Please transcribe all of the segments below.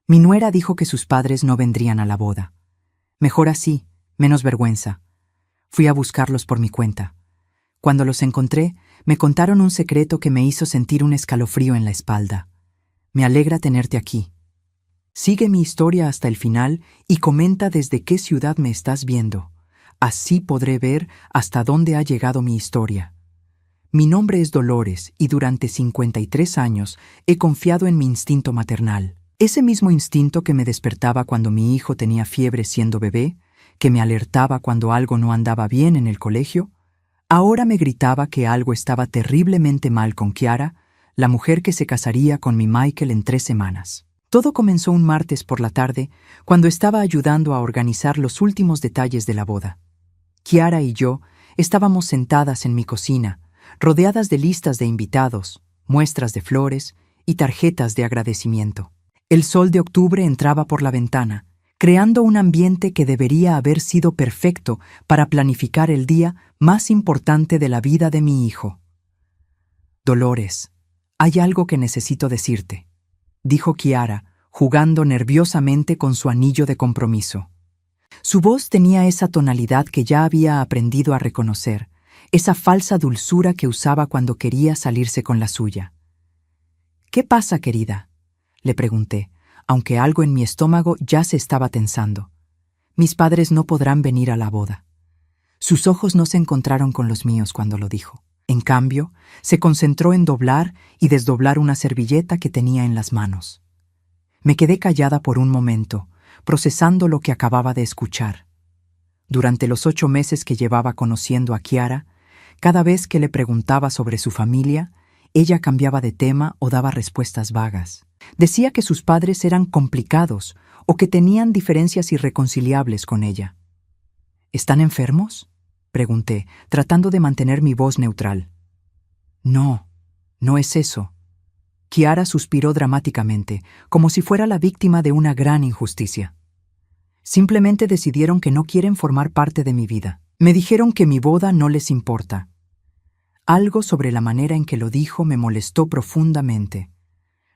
Mi nuera dijo que sus padres no vendrían a la boda. Mejor así, menos vergüenza. Fui a buscarlos por mi cuenta. Cuando los encontré, me contaron un secreto que me hizo sentir un escalofrío en la espalda. Me alegra tenerte aquí. Sigue mi historia hasta el final y comenta desde qué ciudad me estás viendo. Así podré ver hasta dónde ha llegado mi historia. Mi nombre es Dolores y durante 53 años he confiado en mi instinto maternal. Ese mismo instinto que me despertaba cuando mi hijo tenía fiebre siendo bebé, que me alertaba cuando algo no andaba bien en el colegio, ahora me gritaba que algo estaba terriblemente mal con Kiara, la mujer que se casaría con mi Michael en 3 semanas. Todo comenzó un martes por la tarde, cuando estaba ayudando a organizar los últimos detalles de la boda. Kiara y yo estábamos sentadas en mi cocina, rodeadas de listas de invitados, muestras de flores y tarjetas de agradecimiento. El sol de octubre entraba por la ventana, creando un ambiente que debería haber sido perfecto para planificar el día más importante de la vida de mi hijo. Dolores, hay algo que necesito decirte, dijo Kiara, jugando nerviosamente con su anillo de compromiso. Su voz tenía esa tonalidad que ya había aprendido a reconocer, esa falsa dulzura que usaba cuando quería salirse con la suya. ¿Qué pasa, querida?, le pregunté, aunque algo en mi estómago ya se estaba tensando. Mis padres no podrán venir a la boda. Sus ojos no se encontraron con los míos cuando lo dijo. En cambio, se concentró en doblar y desdoblar una servilleta que tenía en las manos. Me quedé callada por un momento, procesando lo que acababa de escuchar. Durante los 8 meses que llevaba conociendo a Kiara, cada vez que le preguntaba sobre su familia, ella cambiaba de tema o daba respuestas vagas. Decía que sus padres eran complicados o que tenían diferencias irreconciliables con ella. ¿Están enfermos?, pregunté, tratando de mantener mi voz neutral. No, no es eso. Kiara suspiró dramáticamente, como si fuera la víctima de una gran injusticia. Simplemente decidieron que no quieren formar parte de mi vida. Me dijeron que mi boda no les importa. Algo sobre la manera en que lo dijo me molestó profundamente.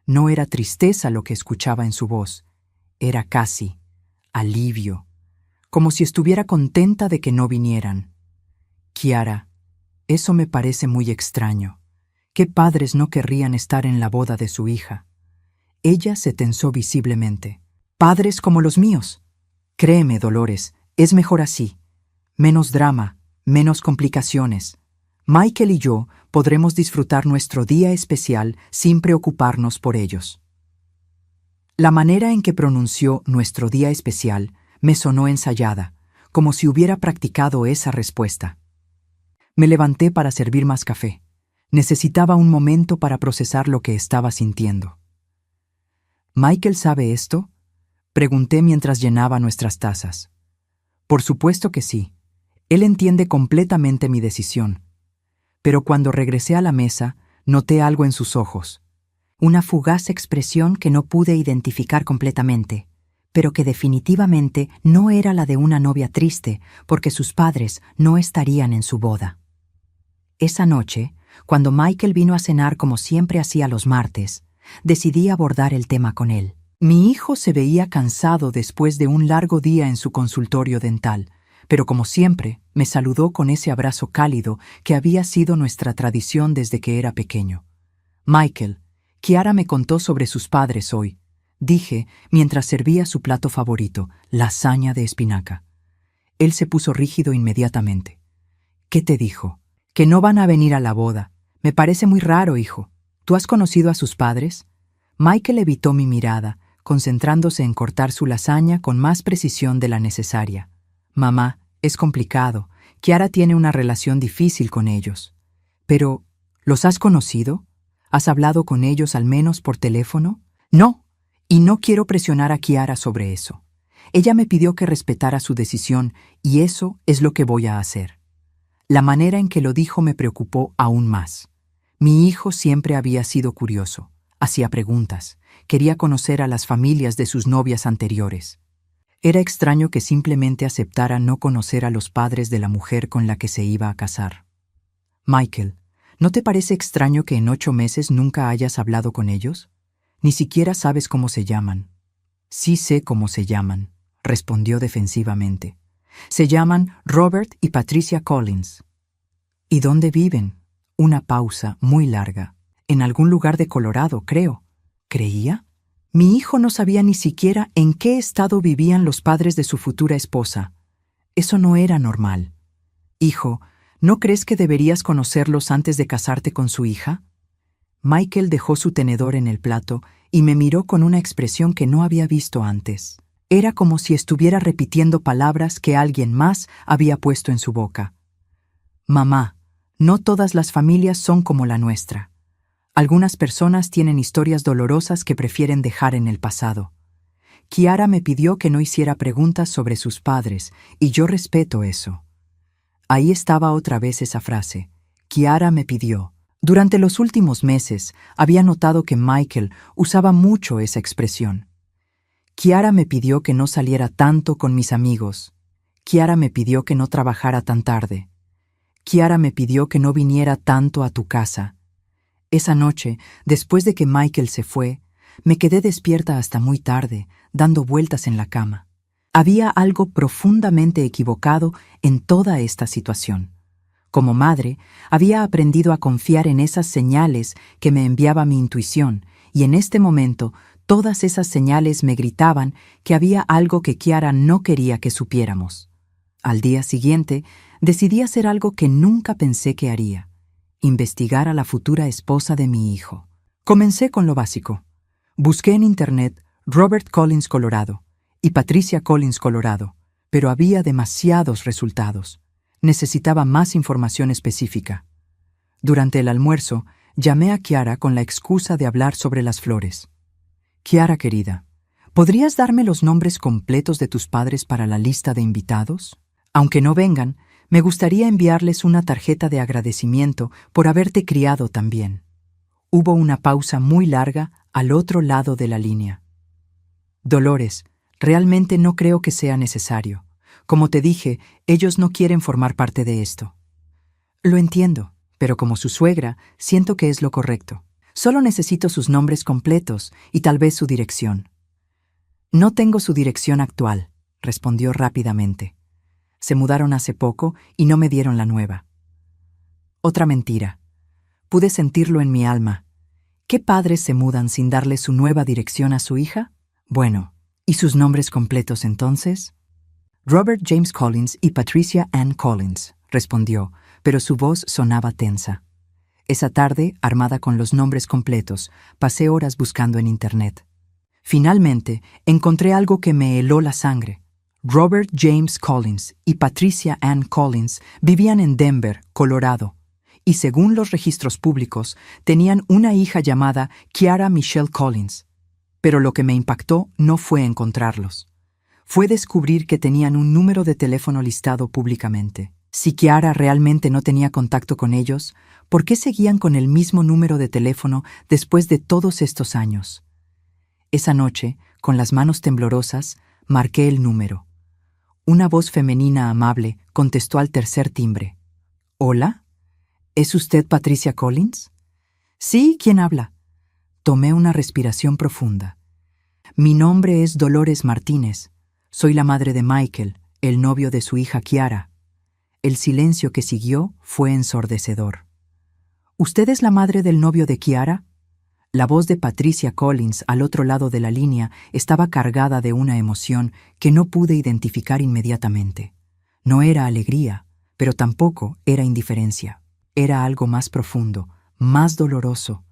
No era tristeza lo que escuchaba en su voz, era casi alivio, como si estuviera contenta de que no vinieran. Kiara, eso me parece muy extraño. ¿Qué padres no querrían estar en la boda de su hija? Ella se tensó visiblemente. Padres como los míos. Créeme, Dolores, es mejor así. Menos drama, menos complicaciones. Michael y yo podremos disfrutar nuestro día especial sin preocuparnos por ellos. La manera en que pronunció nuestro día especial me sonó ensayada, como si hubiera practicado esa respuesta. Me levanté para servir más café. Necesitaba un momento para procesar lo que estaba sintiendo. ¿Michael sabe esto?, pregunté mientras llenaba nuestras tazas. Por supuesto que sí. Él entiende completamente mi decisión. Pero cuando regresé a la mesa, noté algo en sus ojos. Una fugaz expresión que no pude identificar completamente, pero que definitivamente no era la de una novia triste porque sus padres no estarían en su boda. Esa noche, cuando Michael vino a cenar como siempre hacía los martes, decidí abordar el tema con él. Mi hijo se veía cansado después de un largo día en su consultorio dental, pero como siempre, me saludó con ese abrazo cálido que había sido nuestra tradición desde que era pequeño. Michael, Kiara me contó sobre sus padres hoy, dije mientras servía su plato favorito, lasaña de espinaca. Él se puso rígido inmediatamente. ¿Qué te dijo? Que no van a venir a la boda. Me parece muy raro, hijo. ¿Tú has conocido a sus padres? Michael evitó mi mirada, concentrándose en cortar su lasaña con más precisión de la necesaria. Mamá, es complicado. Kiara tiene una relación difícil con ellos. Pero, ¿los has conocido? ¿Has hablado con ellos al menos por teléfono? No, y no quiero presionar a Kiara sobre eso. Ella me pidió que respetara su decisión y eso es lo que voy a hacer. La manera en que lo dijo me preocupó aún más. Mi hijo siempre había sido curioso. Hacía preguntas. Quería conocer a las familias de sus novias anteriores. Era extraño que simplemente aceptara no conocer a los padres de la mujer con la que se iba a casar. Michael, ¿no te parece extraño que en 8 meses nunca hayas hablado con ellos? Ni siquiera sabes cómo se llaman. Sí sé cómo se llaman, respondió defensivamente. Se llaman Robert y Patricia Collins. ¿Y dónde viven? Una pausa muy larga. En algún lugar de Colorado, creo. ¿Creía? Mi hijo no sabía ni siquiera en qué estado vivían los padres de su futura esposa. Eso no era normal. Hijo, ¿no crees que deberías conocerlos antes de casarte con su hija? Michael dejó su tenedor en el plato y me miró con una expresión que no había visto antes. Era como si estuviera repitiendo palabras que alguien más había puesto en su boca. Mamá, no todas las familias son como la nuestra. Algunas personas tienen historias dolorosas que prefieren dejar en el pasado. Kiara me pidió que no hiciera preguntas sobre sus padres, y yo respeto eso. Ahí estaba otra vez esa frase. Kiara me pidió. Durante los últimos meses, había notado que Michael usaba mucho esa expresión. Kiara me pidió que no saliera tanto con mis amigos. Kiara me pidió que no trabajara tan tarde. Kiara me pidió que no viniera tanto a tu casa. Esa noche, después de que Michael se fue, me quedé despierta hasta muy tarde, dando vueltas en la cama. Había algo profundamente equivocado en toda esta situación. Como madre, había aprendido a confiar en esas señales que me enviaba mi intuición, y en este momento todas esas señales me gritaban que había algo que Kiara no quería que supiéramos. Al día siguiente, decidí hacer algo que nunca pensé que haría: investigar a la futura esposa de mi hijo. Comencé con lo básico. Busqué en Internet Robert Collins Colorado y Patricia Collins Colorado, pero había demasiados resultados. Necesitaba más información específica. Durante el almuerzo, llamé a Kiara con la excusa de hablar sobre las flores. Kiara querida, ¿podrías darme los nombres completos de tus padres para la lista de invitados? Aunque no vengan, me gustaría enviarles una tarjeta de agradecimiento por haberte criado tan bien. Hubo una pausa muy larga al otro lado de la línea. Dolores, realmente no creo que sea necesario. Como te dije, ellos no quieren formar parte de esto. Lo entiendo, pero como su suegra, siento que es lo correcto. Solo necesito sus nombres completos y tal vez su dirección. No tengo su dirección actual, respondió rápidamente. Se mudaron hace poco y no me dieron la nueva. Otra mentira. Pude sentirlo en mi alma. ¿Qué padres se mudan sin darle su nueva dirección a su hija? Bueno, ¿y sus nombres completos entonces? Robert James Collins y Patricia Ann Collins, respondió, pero su voz sonaba tensa. Esa tarde, armada con los nombres completos, pasé horas buscando en Internet. Finalmente, encontré algo que me heló la sangre. Robert James Collins y Patricia Ann Collins vivían en Denver, Colorado, y según los registros públicos, tenían una hija llamada Kiara Michelle Collins. Pero lo que me impactó no fue encontrarlos. Fue descubrir que tenían un número de teléfono listado públicamente. Si Kiara realmente no tenía contacto con ellos, ¿por qué seguían con el mismo número de teléfono después de todos estos años? Esa noche, con las manos temblorosas, marqué el número. Una voz femenina amable contestó al tercer timbre. ¿Hola? ¿Es usted Patricia Collins? Sí, ¿quién habla? Tomé una respiración profunda. Mi nombre es Dolores Martínez. Soy la madre de Michael, el novio de su hija Kiara. El silencio que siguió fue ensordecedor. ¿Usted es la madre del novio de Kiara? La voz de Patricia Collins al otro lado de la línea estaba cargada de una emoción que no pude identificar inmediatamente. No era alegría, pero tampoco era indiferencia. Era algo más profundo, más doloroso.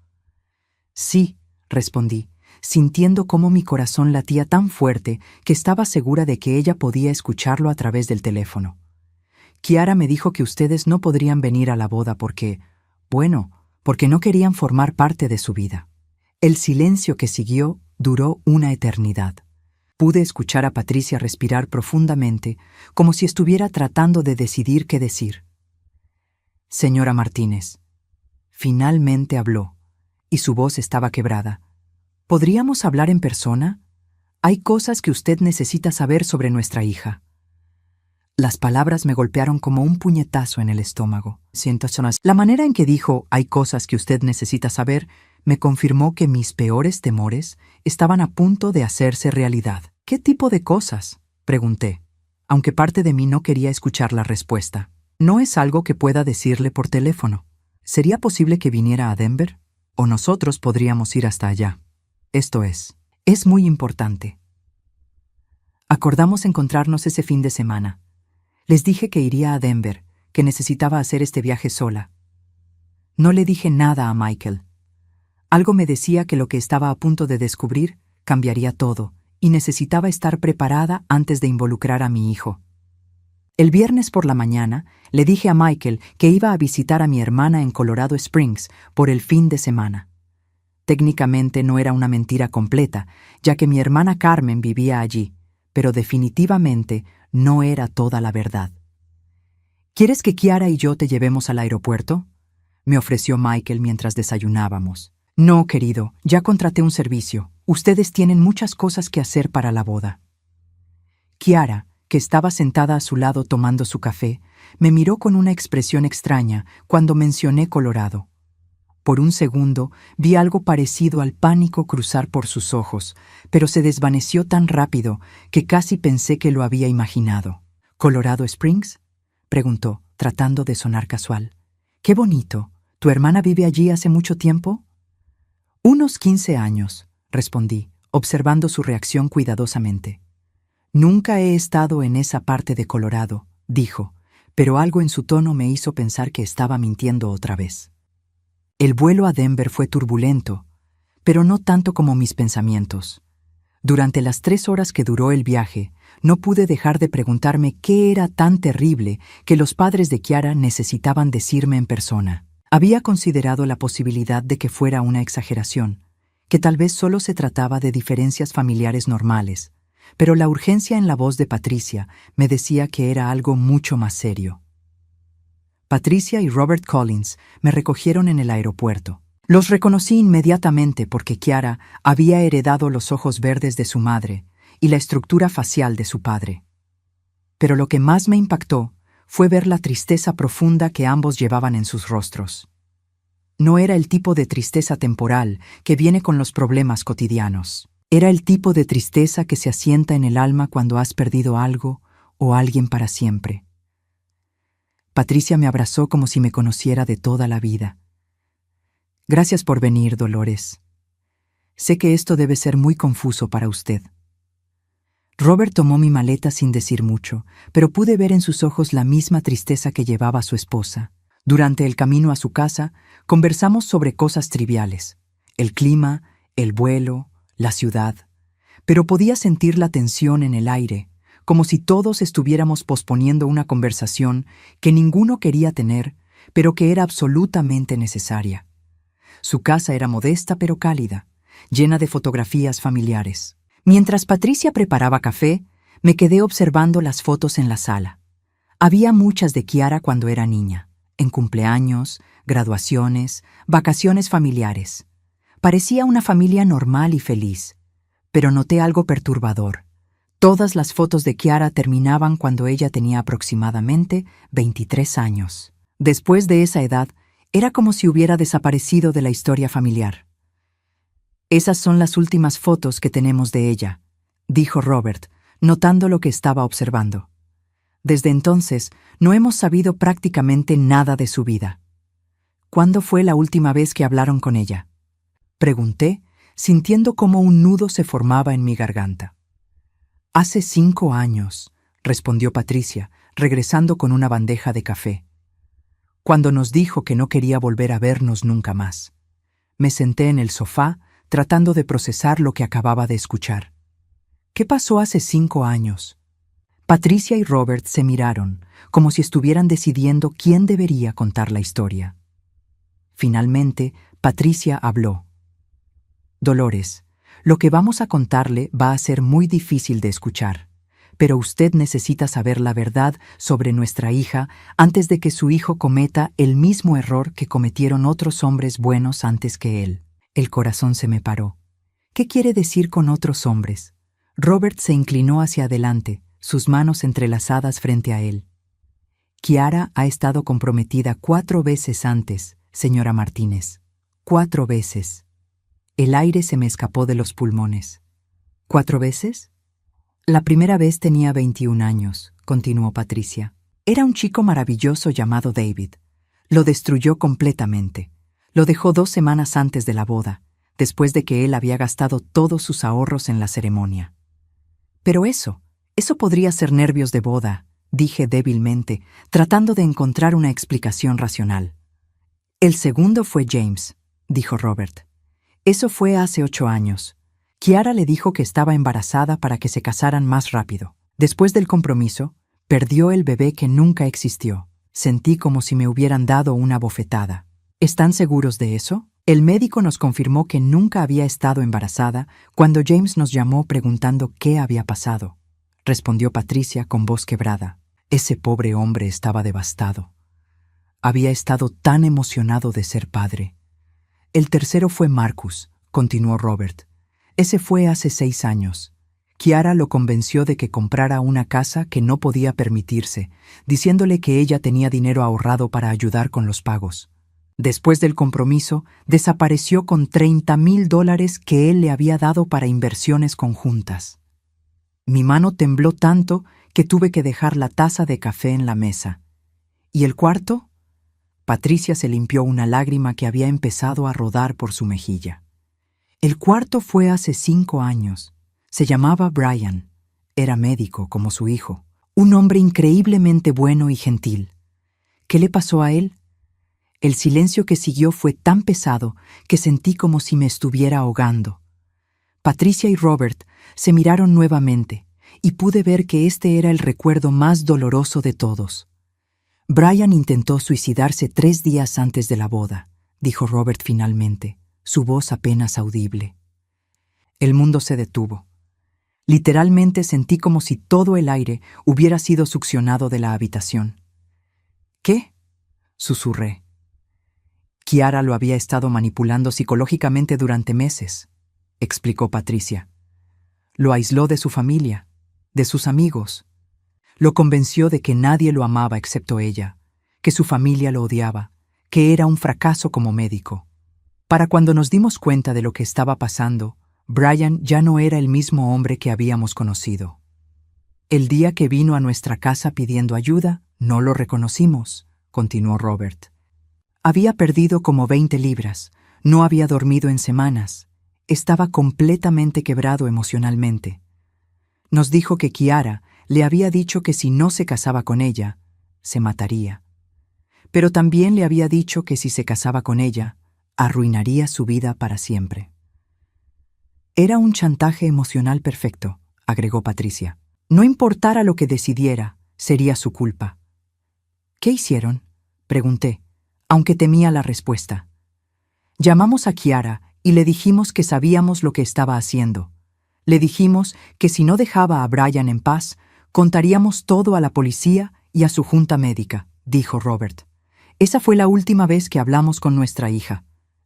Sí, respondí, sintiendo cómo mi corazón latía tan fuerte que estaba segura de que ella podía escucharlo a través del teléfono. Kiara me dijo que ustedes no podrían venir a la boda porque no querían formar parte de su vida. El silencio que siguió duró una eternidad. Pude escuchar a Patricia respirar profundamente, como si estuviera tratando de decidir qué decir. Señora Martínez. Finalmente habló, y su voz estaba quebrada. ¿Podríamos hablar en persona? Hay cosas que usted necesita saber sobre nuestra hija. Las palabras me golpearon como un puñetazo en el estómago. La manera en que dijo «hay cosas que usted necesita saber» me confirmó que mis peores temores estaban a punto de hacerse realidad. ¿Qué tipo de cosas?, pregunté, aunque parte de mí no quería escuchar la respuesta. No es algo que pueda decirle por teléfono. ¿Sería posible que viniera a Denver? ¿O nosotros podríamos ir hasta allá? Esto es muy importante. Acordamos encontrarnos ese fin de semana. Les dije que iría a Denver, que necesitaba hacer este viaje sola. No le dije nada a Michael. Algo me decía que lo que estaba a punto de descubrir cambiaría todo, y necesitaba estar preparada antes de involucrar a mi hijo. El viernes por la mañana le dije a Michael que iba a visitar a mi hermana en Colorado Springs por el fin de semana. Técnicamente no era una mentira completa, ya que mi hermana Carmen vivía allí, pero definitivamente no era toda la verdad. ¿Quieres que Kiara y yo te llevemos al aeropuerto?, me ofreció Michael mientras desayunábamos. No, querido, ya contraté un servicio. Ustedes tienen muchas cosas que hacer para la boda. Kiara, que estaba sentada a su lado tomando su café, me miró con una expresión extraña cuando mencioné Colorado. Por un segundo vi algo parecido al pánico cruzar por sus ojos, pero se desvaneció tan rápido que casi pensé que lo había imaginado. ¿Colorado Springs?, preguntó, tratando de sonar casual. ¡Qué bonito! ¿Tu hermana vive allí hace mucho tiempo? Unos 15 años, respondí, observando su reacción cuidadosamente. Nunca he estado en esa parte de Colorado, dijo, pero algo en su tono me hizo pensar que estaba mintiendo otra vez. El vuelo a Denver fue turbulento, pero no tanto como mis pensamientos. Durante las 3 horas que duró el viaje, no pude dejar de preguntarme qué era tan terrible que los padres de Kiara necesitaban decirme en persona. Había considerado la posibilidad de que fuera una exageración, que tal vez solo se trataba de diferencias familiares normales, pero la urgencia en la voz de Patricia me decía que era algo mucho más serio. Patricia y Robert Collins me recogieron en el aeropuerto. Los reconocí inmediatamente porque Kiara había heredado los ojos verdes de su madre y la estructura facial de su padre. Pero lo que más me impactó fue ver la tristeza profunda que ambos llevaban en sus rostros. No era el tipo de tristeza temporal que viene con los problemas cotidianos. Era el tipo de tristeza que se asienta en el alma cuando has perdido algo o alguien para siempre. Patricia me abrazó como si me conociera de toda la vida. Gracias por venir, Dolores. Sé que esto debe ser muy confuso para usted. Robert tomó mi maleta sin decir mucho, pero pude ver en sus ojos la misma tristeza que llevaba su esposa. Durante el camino a su casa, conversamos sobre cosas triviales: el clima, el vuelo, la ciudad. Pero podía sentir la tensión en el aire, como si todos estuviéramos posponiendo una conversación que ninguno quería tener, pero que era absolutamente necesaria. Su casa era modesta pero cálida, llena de fotografías familiares. Mientras Patricia preparaba café, me quedé observando las fotos en la sala. Había muchas de Kiara cuando era niña, en cumpleaños, graduaciones, vacaciones familiares. Parecía una familia normal y feliz, pero noté algo perturbador. Todas las fotos de Kiara terminaban cuando ella tenía aproximadamente 23 años. Después de esa edad, era como si hubiera desaparecido de la historia familiar. Esas son las últimas fotos que tenemos de ella, dijo Robert, notando lo que estaba observando. Desde entonces, no hemos sabido prácticamente nada de su vida. ¿Cuándo fue la última vez que hablaron con ella?, pregunté, sintiendo cómo un nudo se formaba en mi garganta. Hace 5 años, respondió Patricia, regresando con una bandeja de café. Cuando nos dijo que no quería volver a vernos nunca más. Me senté en el sofá, tratando de procesar lo que acababa de escuchar. ¿Qué pasó hace 5 años? Patricia y Robert se miraron, como si estuvieran decidiendo quién debería contar la historia. Finalmente, Patricia habló. Dolores, lo que vamos a contarle va a ser muy difícil de escuchar, pero usted necesita saber la verdad sobre nuestra hija antes de que su hijo cometa el mismo error que cometieron otros hombres buenos antes que él. El corazón se me paró. ¿Qué quiere decir con otros hombres? Robert se inclinó hacia adelante, sus manos entrelazadas frente a él. Kiara ha estado comprometida 4 veces antes, señora Martínez. 4 veces. El aire se me escapó de los pulmones. ¿4 veces? La primera vez tenía 21 años, continuó Patricia. Era un chico maravilloso llamado David. Lo destruyó completamente. Lo dejó 2 semanas antes de la boda, después de que él había gastado todos sus ahorros en la ceremonia. Pero eso podría ser nervios de boda, dije débilmente, tratando de encontrar una explicación racional. El segundo fue James, dijo Robert. Eso fue hace 8 años. Kiara le dijo que estaba embarazada para que se casaran más rápido. Después del compromiso, perdió el bebé que nunca existió. Sentí como si me hubieran dado una bofetada. ¿Están seguros de eso? El médico nos confirmó que nunca había estado embarazada cuando James nos llamó preguntando qué había pasado. Respondió Patricia con voz quebrada. Ese pobre hombre estaba devastado. Había estado tan emocionado de ser padre. El tercero fue Marcus, continuó Robert. Ese fue hace 6 años. Kiara lo convenció de que comprara una casa que no podía permitirse, diciéndole que ella tenía dinero ahorrado para ayudar con los pagos. Después del compromiso, desapareció con $30,000 que él le había dado para inversiones conjuntas. Mi mano tembló tanto que tuve que dejar la taza de café en la mesa. ¿Y el cuarto? Patricia se limpió una lágrima que había empezado a rodar por su mejilla. El cuarto fue hace 5 años. Se llamaba Brian. Era médico, como su hijo. Un hombre increíblemente bueno y gentil. ¿Qué le pasó a él? El silencio que siguió fue tan pesado que sentí como si me estuviera ahogando. Patricia y Robert se miraron nuevamente y pude ver que este era el recuerdo más doloroso de todos. Brian intentó suicidarse 3 días antes de la boda, dijo Robert finalmente, su voz apenas audible. El mundo se detuvo. Literalmente sentí como si todo el aire hubiera sido succionado de la habitación. ¿Qué? Susurré. Kiara lo había estado manipulando psicológicamente durante meses, explicó Patricia. Lo aisló de su familia, de sus amigos. Lo convenció de que nadie lo amaba excepto ella, que su familia lo odiaba, que era un fracaso como médico. Para cuando nos dimos cuenta de lo que estaba pasando, Brian ya no era el mismo hombre que habíamos conocido. El día que vino a nuestra casa pidiendo ayuda, no lo reconocimos, continuó Robert. Había perdido como 20 libras, no había dormido en semanas, estaba completamente quebrado emocionalmente. Nos dijo que Kiara le había dicho que si no se casaba con ella, se mataría. Pero también le había dicho que si se casaba con ella, arruinaría su vida para siempre. Era un chantaje emocional perfecto, agregó Patricia. No importara lo que decidiera, sería su culpa. ¿Qué hicieron? Pregunté, aunque temía la respuesta. Llamamos a Kiara y le dijimos que sabíamos lo que estaba haciendo. Le dijimos que si no dejaba a Brian en paz, contaríamos todo a la policía y a su junta médica, dijo Robert. Esa fue la última vez que hablamos con nuestra hija.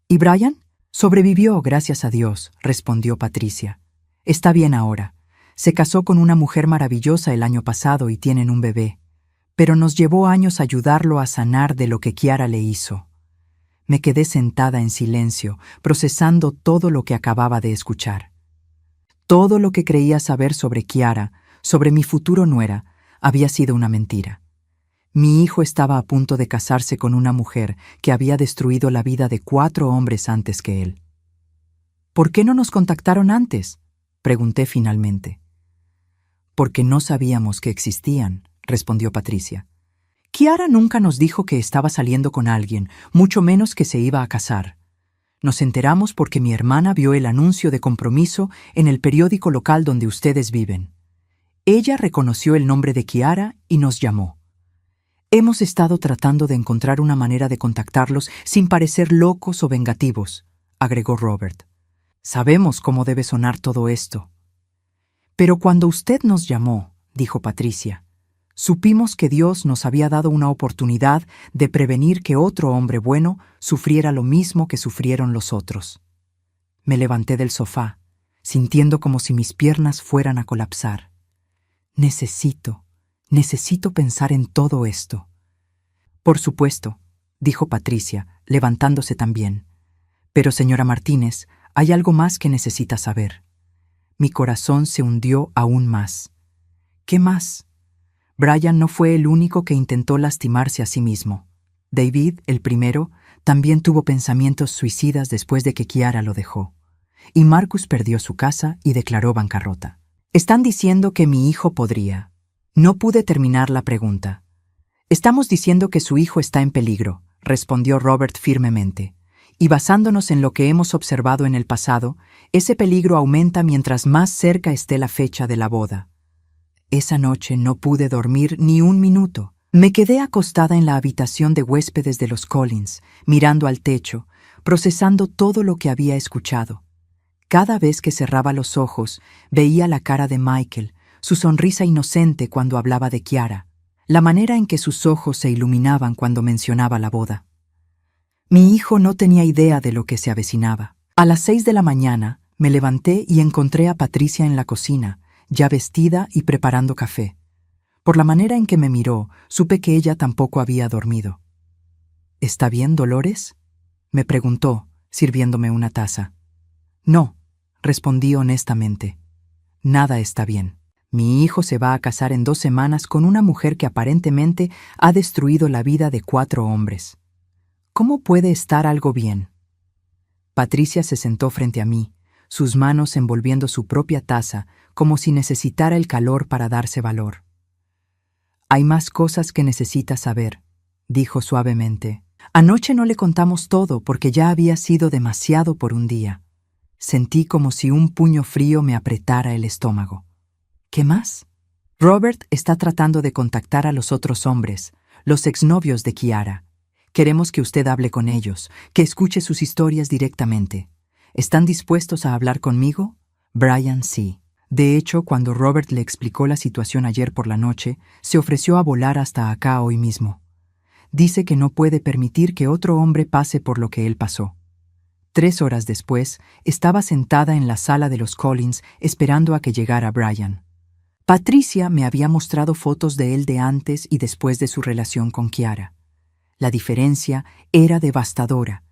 ¿Y Brian? Sobrevivió, gracias a Dios, respondió Patricia. Está bien ahora. Se casó con una mujer maravillosa el año pasado y tienen un bebé. Pero nos llevó años ayudarlo a sanar de lo que Kiara le hizo. Me quedé sentada en silencio, procesando todo lo que acababa de escuchar. Todo lo que creía saber sobre Kiara, sobre mi futuro nuera, había sido una mentira. Mi hijo estaba a punto de casarse con una mujer que había destruido la vida de 4 hombres antes que él. ¿Por qué no nos contactaron antes?, pregunté finalmente. Porque no sabíamos que existían, respondió Patricia. Kiara nunca nos dijo que estaba saliendo con alguien, mucho menos que se iba a casar. Nos enteramos porque mi hermana vio el anuncio de compromiso en el periódico local donde ustedes viven. Ella reconoció el nombre de Kiara y nos llamó. Hemos estado tratando de encontrar una manera de contactarlos sin parecer locos o vengativos, agregó Robert. Sabemos cómo debe sonar todo esto. Pero cuando usted nos llamó, dijo Patricia, supimos que Dios nos había dado una oportunidad de prevenir que otro hombre bueno sufriera lo mismo que sufrieron los otros. Me levanté del sofá, sintiendo como si mis piernas fueran a colapsar. Necesito pensar en todo esto. Por supuesto, dijo Patricia, levantándose también. Pero, señora Martínez, Hay algo más que necesita saber. Mi corazón se hundió aún más. ¿Qué más? Brian no fue el único que intentó lastimarse a sí mismo. David, el primero, también tuvo pensamientos suicidas después de que Kiara lo dejó. Y Marcus perdió su casa y declaró bancarrota. Están diciendo que mi hijo podría. No pude terminar la pregunta. Estamos diciendo que su hijo está en peligro, respondió Robert firmemente. Y basándonos en lo que hemos observado en el pasado, ese peligro aumenta mientras más cerca esté la fecha de la boda. Esa noche no pude dormir ni un minuto. Me quedé acostada en la habitación de huéspedes de los Collins, mirando al techo, procesando todo lo que había escuchado. Cada vez que cerraba los ojos, veía la cara de Michael, su sonrisa inocente cuando hablaba de Kiara, la manera en que sus ojos se iluminaban cuando mencionaba la boda. Mi hijo no tenía idea de lo que se avecinaba. A las 6 de la mañana, me levanté y encontré a Patricia en la cocina, ya vestida y preparando café. Por la manera en que me miró, supe que ella tampoco había dormido. ¿Está bien, Dolores?, me preguntó, sirviéndome una taza. No, respondí honestamente. Nada está bien. Mi hijo se va a casar en 2 semanas con una mujer que aparentemente ha destruido la vida de 4 hombres. ¿Cómo puede estar algo bien? Patricia se sentó frente a mí, sus manos envolviendo su propia taza, como si necesitara el calor para darse valor. Hay más cosas que necesita saber, dijo suavemente. Anoche no le contamos todo porque ya había sido demasiado por un día. Sentí como si un puño frío me apretara el estómago. ¿Qué más? Robert está tratando de contactar a los otros hombres, los exnovios de Kiara. Queremos que usted hable con ellos, que escuche sus historias directamente. ¿Están dispuestos a hablar conmigo? Brian sí. De hecho, cuando Robert le explicó la situación ayer por la noche, se ofreció a volar hasta acá hoy mismo. Dice que no puede permitir que otro hombre pase por lo que él pasó. 3 horas después, estaba sentada en la sala de los Collins esperando a que llegara Brian. Patricia me había mostrado fotos de él de antes y después de su relación con Kiara. La diferencia era devastadora.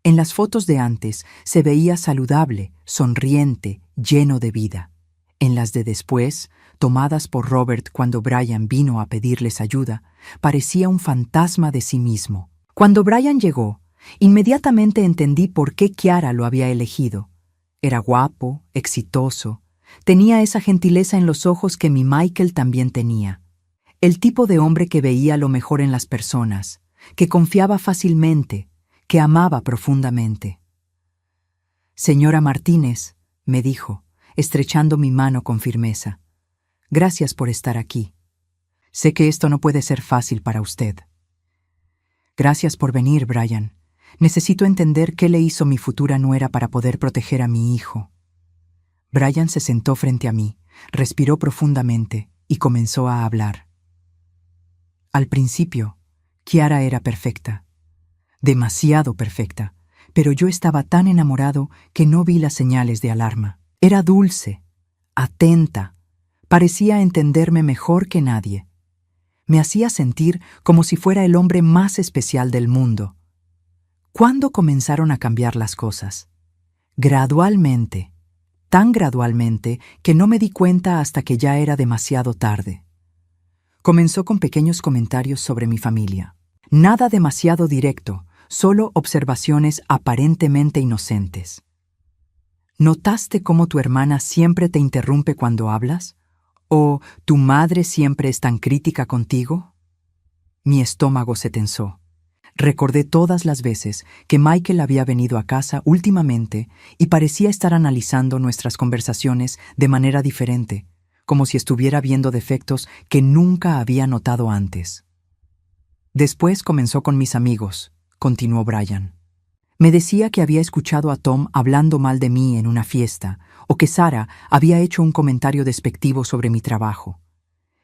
En las fotos de antes se veía saludable, sonriente, lleno de vida. En las de después, tomadas por Robert cuando Brian vino a pedirles ayuda, parecía un fantasma de sí mismo. Cuando Brian llegó, inmediatamente entendí por qué Kiara lo había elegido. Era guapo, exitoso, tenía esa gentileza en los ojos que mi Michael también tenía. El tipo de hombre que veía lo mejor en las personas, que confiaba fácilmente, que amaba profundamente. Señora Martínez, me dijo, estrechando mi mano con firmeza. Gracias por estar aquí. Sé que esto no puede ser fácil para usted. Gracias por venir, Brian. Necesito entender qué le hizo mi futura nuera para poder proteger a mi hijo. Brian se sentó frente a mí, respiró profundamente y comenzó a hablar. Al principio, Kiara era perfecta. Demasiado perfecta, pero yo estaba tan enamorado que no vi las señales de alarma. Era dulce, atenta, parecía entenderme mejor que nadie. Me hacía sentir como si fuera el hombre más especial del mundo. ¿Cuándo comenzaron a cambiar las cosas? Gradualmente, tan gradualmente que no me di cuenta hasta que ya era demasiado tarde. Comenzó con pequeños comentarios sobre mi familia. Nada demasiado directo, solo observaciones aparentemente inocentes. ¿Notaste cómo tu hermana siempre te interrumpe cuando hablas? ¿O tu madre siempre es tan crítica contigo? Mi estómago se tensó. Recordé todas las veces que Michael había venido a casa últimamente y parecía estar analizando nuestras conversaciones de manera diferente, como si estuviera viendo defectos que nunca había notado antes. Después comenzó con mis amigos, continuó Brian. Me decía que había escuchado a Tom hablando mal de mí en una fiesta, o que Sarah había hecho un comentario despectivo sobre mi trabajo.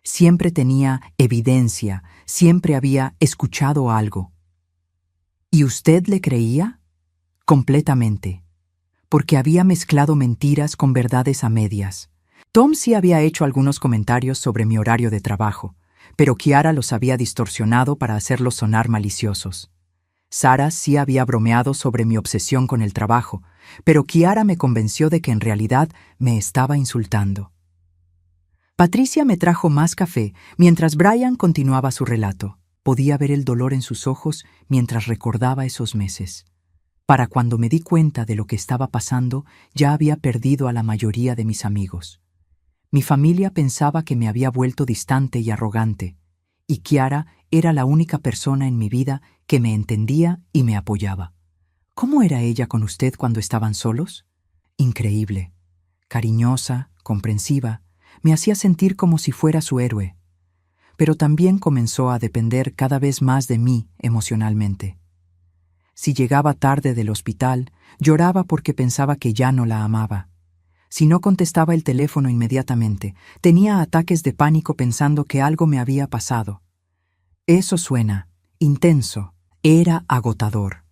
Siempre tenía evidencia, siempre había escuchado algo. ¿Y usted le creía? Completamente. Porque había mezclado mentiras con verdades a medias. Tom sí había hecho algunos comentarios sobre mi horario de trabajo, pero Kiara los había distorsionado para hacerlos sonar maliciosos. Sara sí había bromeado sobre mi obsesión con el trabajo, pero Kiara me convenció de que en realidad me estaba insultando. Patricia me trajo más café mientras Brian continuaba su relato. Podía ver el dolor en sus ojos mientras recordaba esos meses. Para cuando me di cuenta de lo que estaba pasando, ya había perdido a la mayoría de mis amigos. Mi familia pensaba que me había vuelto distante y arrogante, y Kiara era la única persona en mi vida que me entendía y me apoyaba. ¿Cómo era ella con usted cuando estaban solos? Increíble. Cariñosa, comprensiva, me hacía sentir como si fuera su héroe. Pero también comenzó a depender cada vez más de mí emocionalmente. Si llegaba tarde del hospital, lloraba porque pensaba que ya no la amaba. Si no contestaba el teléfono inmediatamente, tenía ataques de pánico pensando que algo me había pasado. Eso suena intenso, era agotador.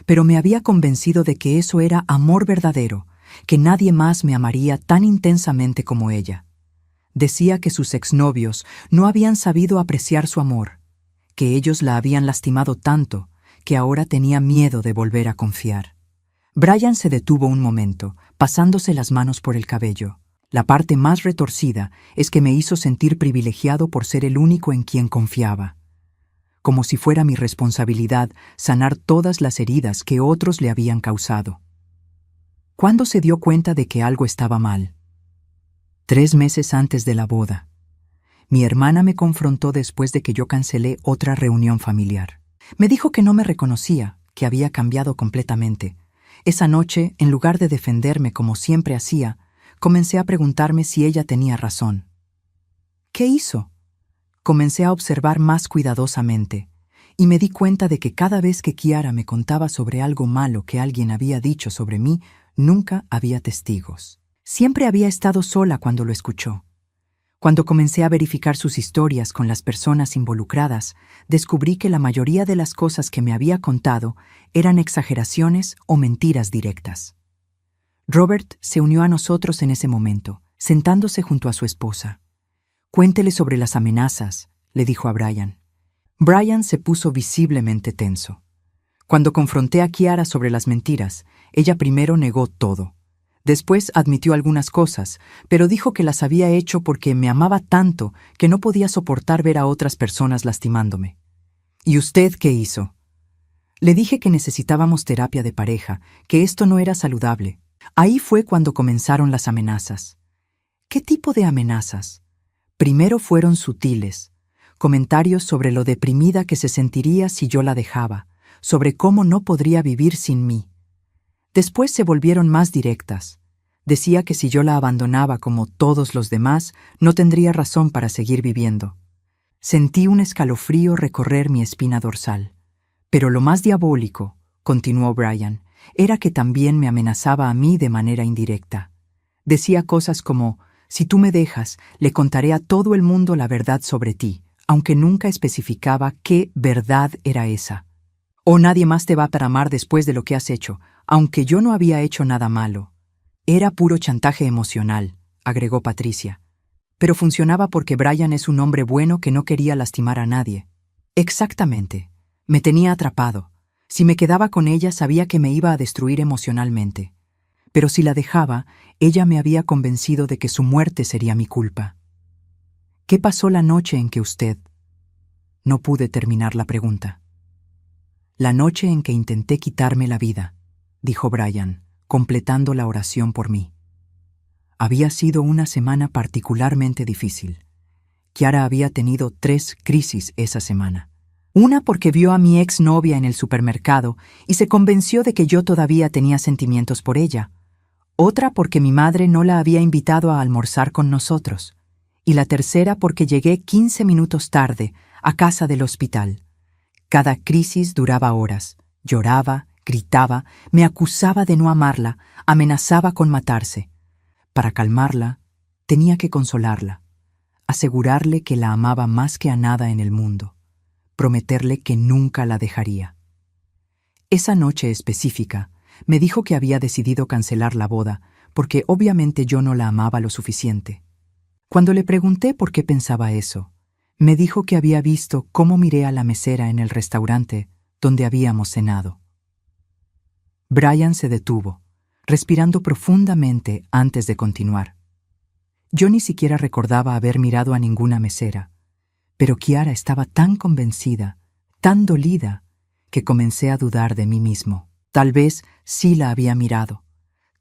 Pero me había convencido de que eso era amor verdadero, que nadie más me amaría tan intensamente como ella. Decía que sus exnovios no habían sabido apreciar su amor, que ellos la habían lastimado tanto que ahora tenía miedo de volver a confiar. Brian se detuvo un momento, pasándose las manos por el cabello. La parte más retorcida es que me hizo sentir privilegiado por ser el único en quien confiaba. Como si fuera mi responsabilidad sanar todas las heridas que otros le habían causado. ¿Cuándo se dio cuenta de que algo estaba mal? 3 meses antes de la boda. Mi hermana me confrontó después de que yo cancelé otra reunión familiar. Me dijo que no me reconocía, que había cambiado completamente. Esa noche, en lugar de defenderme como siempre hacía, comencé a preguntarme si ella tenía razón. ¿Qué hizo? Comencé a observar más cuidadosamente, y me di cuenta de que cada vez que Kiara me contaba sobre algo malo que alguien había dicho sobre mí, nunca había testigos. Siempre había estado sola cuando lo escuchó. Cuando comencé a verificar sus historias con las personas involucradas, descubrí que la mayoría de las cosas que me había contado eran exageraciones o mentiras directas. Robert se unió a nosotros en ese momento, sentándose junto a su esposa. «Cuéntele sobre las amenazas», le dijo a Brian. Brian se puso visiblemente tenso. Cuando confronté a Kiara sobre las mentiras, ella primero negó todo. Después admitió algunas cosas, pero dijo que las había hecho porque me amaba tanto que no podía soportar ver a otras personas lastimándome. ¿Y usted qué hizo? Le dije que necesitábamos terapia de pareja, que esto no era saludable. Ahí fue cuando comenzaron las amenazas. ¿Qué tipo de amenazas? Primero fueron sutiles, comentarios sobre lo deprimida que se sentiría si yo la dejaba, sobre cómo no podría vivir sin mí. Después se volvieron más directas. Decía que si yo la abandonaba como todos los demás, no tendría razón para seguir viviendo. Sentí un escalofrío recorrer mi espina dorsal. Pero lo más diabólico, continuó Brian, era que también me amenazaba a mí de manera indirecta. Decía cosas como, si tú me dejas, le contaré a todo el mundo la verdad sobre ti, aunque nunca especificaba qué verdad era esa. O nadie más te va a amar después de lo que has hecho, aunque yo no había hecho nada malo. Era puro chantaje emocional, agregó Patricia. Pero funcionaba porque Brian es un hombre bueno que no quería lastimar a nadie. Exactamente. Me tenía atrapado. Si me quedaba con ella sabía que me iba a destruir emocionalmente. Pero si la dejaba, ella me había convencido de que su muerte sería mi culpa. ¿Qué pasó la noche en que usted...? No pude terminar la pregunta. La noche en que intenté quitarme la vida, dijo Brian, completando la oración por mí. Había sido una semana particularmente difícil. Kiara había tenido 3 crisis esa semana. Una porque vio a mi exnovia en el supermercado y se convenció de que yo todavía tenía sentimientos por ella. Otra porque mi madre no la había invitado a almorzar con nosotros. Y la tercera porque llegué 15 minutos tarde a casa del hospital. Cada crisis duraba horas. Lloraba, gritaba, me acusaba de no amarla, amenazaba con matarse. Para calmarla, tenía que consolarla, asegurarle que la amaba más que a nada en el mundo, prometerle que nunca la dejaría. Esa noche específica, me dijo que había decidido cancelar la boda porque obviamente yo no la amaba lo suficiente. Cuando le pregunté por qué pensaba eso, me dijo que había visto cómo miré a la mesera en el restaurante donde habíamos cenado. Brian se detuvo, respirando profundamente antes de continuar. Yo ni siquiera recordaba haber mirado a ninguna mesera, pero Kiara estaba tan convencida, tan dolida, que comencé a dudar de mí mismo. Tal vez sí la había mirado.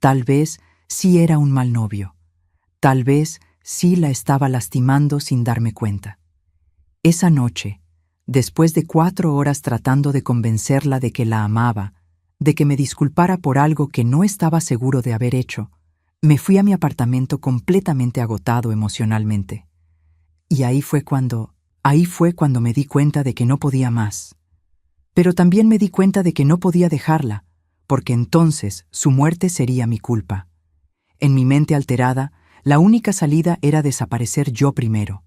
Tal vez sí era un mal novio. Tal vez sí la estaba lastimando sin darme cuenta. Esa noche, después de 4 horas tratando de convencerla de que la amaba, de que me disculpara por algo que no estaba seguro de haber hecho, me fui a mi apartamento completamente agotado emocionalmente. Y ahí fue cuando me di cuenta de que no podía más. Pero también me di cuenta de que no podía dejarla, porque entonces su muerte sería mi culpa. En mi mente alterada, la única salida era desaparecer yo primero.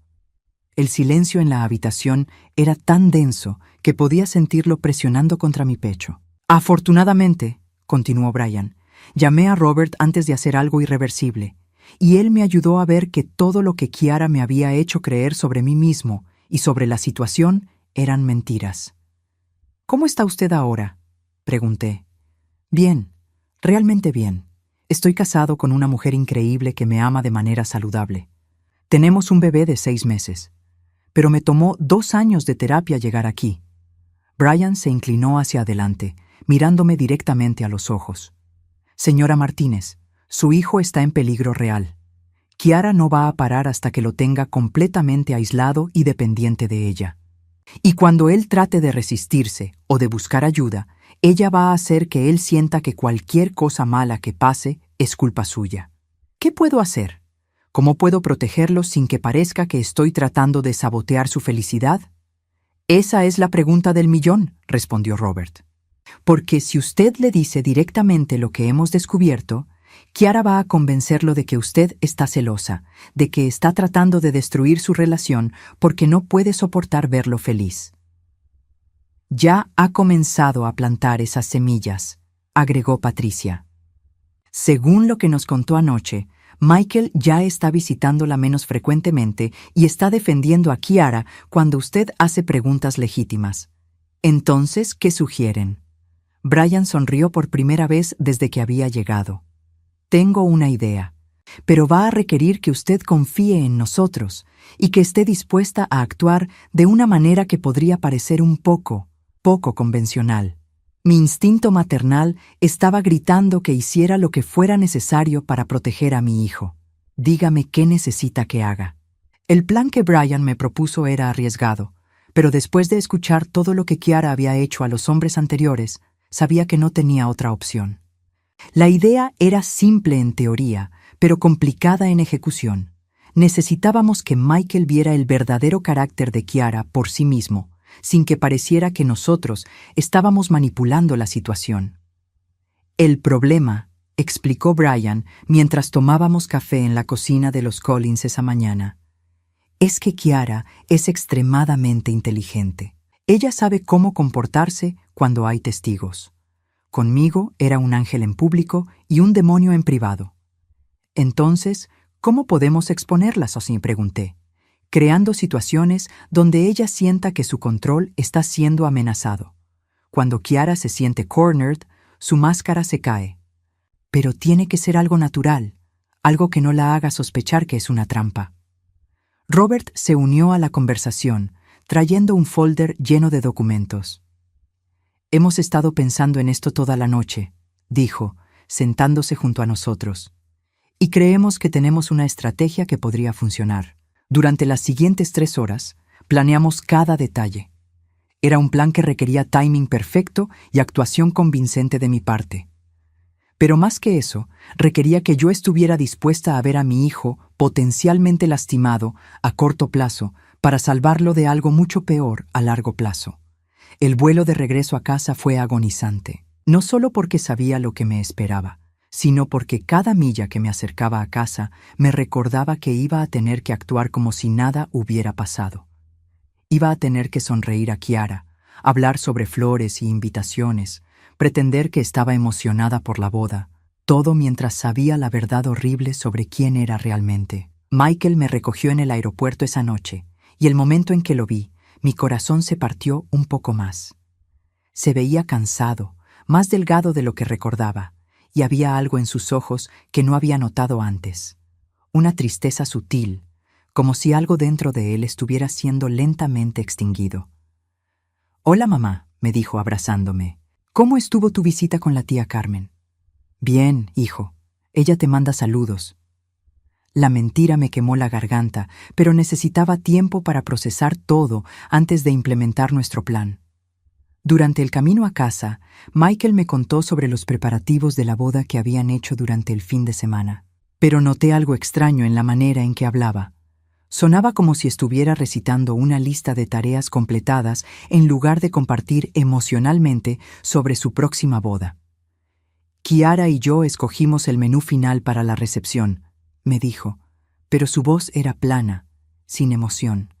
El silencio en la habitación era tan denso que podía sentirlo presionando contra mi pecho. Afortunadamente, continuó Brian, llamé a Robert antes de hacer algo irreversible, y él me ayudó a ver que todo lo que Kiara me había hecho creer sobre mí mismo y sobre la situación eran mentiras. ¿Cómo está usted ahora?, pregunté. Bien, realmente bien. Estoy casado con una mujer increíble que me ama de manera saludable. Tenemos un bebé de 6 meses. Pero me tomó 2 años de terapia llegar aquí. Brian se inclinó hacia adelante, mirándome directamente a los ojos. Señora Martínez, su hijo está en peligro real. Kiara no va a parar hasta que lo tenga completamente aislado y dependiente de ella. Y cuando él trate de resistirse o de buscar ayuda, ella va a hacer que él sienta que cualquier cosa mala que pase es culpa suya. ¿Qué puedo hacer? ¿Cómo puedo protegerlo sin que parezca que estoy tratando de sabotear su felicidad? Esa es la pregunta del millón, respondió Robert. Porque si usted le dice directamente lo que hemos descubierto, Kiara va a convencerlo de que usted está celosa, de que está tratando de destruir su relación porque no puede soportar verlo feliz. Ya ha comenzado a plantar esas semillas, agregó Patricia. Según lo que nos contó anoche, Michael ya está visitándola menos frecuentemente y está defendiendo a Kiara cuando usted hace preguntas legítimas. Entonces, ¿qué sugieren? Brian sonrió por primera vez desde que había llegado. Tengo una idea, pero va a requerir que usted confíe en nosotros y que esté dispuesta a actuar de una manera que podría parecer un poco convencional. Mi instinto maternal estaba gritando que hiciera lo que fuera necesario para proteger a mi hijo. Dígame qué necesita que haga. El plan que Brian me propuso era arriesgado, pero después de escuchar todo lo que Kiara había hecho a los hombres anteriores, sabía que no tenía otra opción. La idea era simple en teoría, pero complicada en ejecución. Necesitábamos que Michael viera el verdadero carácter de Kiara por sí mismo, sin que pareciera que nosotros estábamos manipulando la situación. El problema, explicó Brian mientras tomábamos café en la cocina de los Collins esa mañana, es que Kiara es extremadamente inteligente. Ella sabe cómo comportarse cuando hay testigos. Conmigo era un ángel en público y un demonio en privado. Entonces, ¿cómo podemos exponerlas? Así pregunté, creando situaciones donde ella sienta que su control está siendo amenazado. Cuando Kiara se siente cornered, su máscara se cae. Pero tiene que ser algo natural, algo que no la haga sospechar que es una trampa. Robert se unió a la conversación, trayendo un folder lleno de documentos. Hemos estado pensando en esto toda la noche, dijo, sentándose junto a nosotros. Y creemos que tenemos una estrategia que podría funcionar. Durante las siguientes 3 horas, planeamos cada detalle. Era un plan que requería timing perfecto y actuación convincente de mi parte. Pero más que eso, requería que yo estuviera dispuesta a ver a mi hijo potencialmente lastimado a corto plazo para salvarlo de algo mucho peor a largo plazo. El vuelo de regreso a casa fue agonizante, no solo porque sabía lo que me esperaba, sino porque cada milla que me acercaba a casa me recordaba que iba a tener que actuar como si nada hubiera pasado. Iba a tener que sonreír a Kiara, hablar sobre flores y invitaciones, pretender que estaba emocionada por la boda, todo mientras sabía la verdad horrible sobre quién era realmente. Michael me recogió en el aeropuerto esa noche, y el momento en que lo vi, mi corazón se partió un poco más. Se veía cansado, más delgado de lo que recordaba, y había algo en sus ojos que no había notado antes. Una tristeza sutil, como si algo dentro de él estuviera siendo lentamente extinguido. «Hola, mamá», me dijo abrazándome. «¿Cómo estuvo tu visita con la tía Carmen?» «Bien, hijo. Ella te manda saludos». La mentira me quemó la garganta, pero necesitaba tiempo para procesar todo antes de implementar nuestro plan. Durante el camino a casa, Michael me contó sobre los preparativos de la boda que habían hecho durante el fin de semana. Pero noté algo extraño en la manera en que hablaba. Sonaba como si estuviera recitando una lista de tareas completadas en lugar de compartir emocionalmente sobre su próxima boda. «Kiara y yo escogimos el menú final para la recepción», me dijo, pero su voz era plana, sin emoción.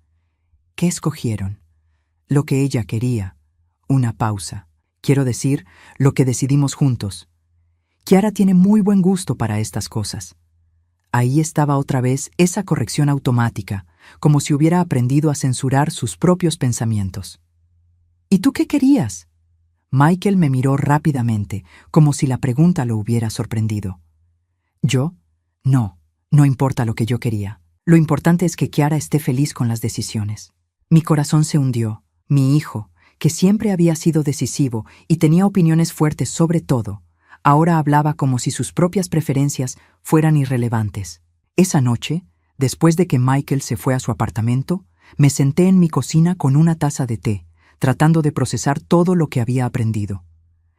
«¿Qué escogieron?» «Lo que ella quería». Una pausa. «Quiero decir, lo que decidimos juntos. Kiara tiene muy buen gusto para estas cosas». Ahí estaba otra vez esa corrección automática, como si hubiera aprendido a censurar sus propios pensamientos. «¿Y tú qué querías?» Michael me miró rápidamente, como si la pregunta lo hubiera sorprendido. «¿Yo? No importa lo que yo quería. Lo importante es que Kiara esté feliz con las decisiones». Mi corazón se hundió. Mi hijo, que siempre había sido decisivo y tenía opiniones fuertes sobre todo, ahora hablaba como si sus propias preferencias fueran irrelevantes. Esa noche, después de que Michael se fue a su apartamento, me senté en mi cocina con una taza de té, tratando de procesar todo lo que había aprendido.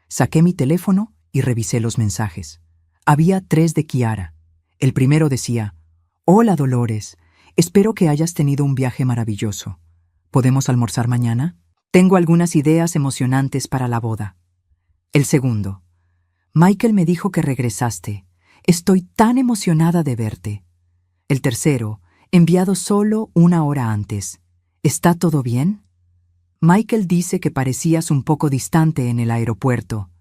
Saqué mi teléfono y revisé los mensajes. Había 3 de Kiara. El primero decía: «Hola, Dolores. Espero que hayas tenido un viaje maravilloso. ¿Podemos almorzar mañana? Tengo algunas ideas emocionantes para la boda». El segundo: «Michael me dijo que regresaste. Estoy tan emocionada de verte». El tercero, enviado solo 1 hora antes: «¿Está todo bien? Michael dice que parecías un poco distante en el aeropuerto».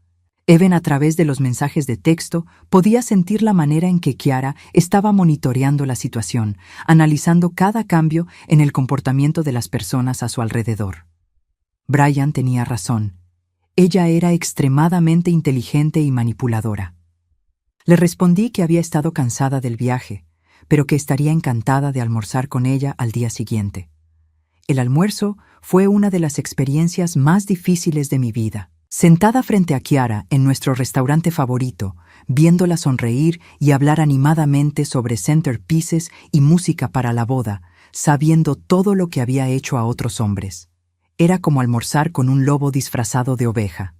Even, a través de los mensajes de texto, podía sentir la manera en que Kiara estaba monitoreando la situación, analizando cada cambio en el comportamiento de las personas a su alrededor. Brian tenía razón. Ella era extremadamente inteligente y manipuladora. Le respondí que había estado cansada del viaje, pero que estaría encantada de almorzar con ella al día siguiente. El almuerzo fue una de las experiencias más difíciles de mi vida. Sentada frente a Kiara en nuestro restaurante favorito, viéndola sonreír y hablar animadamente sobre centerpieces y música para la boda, sabiendo todo lo que había hecho a otros hombres. Era como almorzar con un lobo disfrazado de oveja.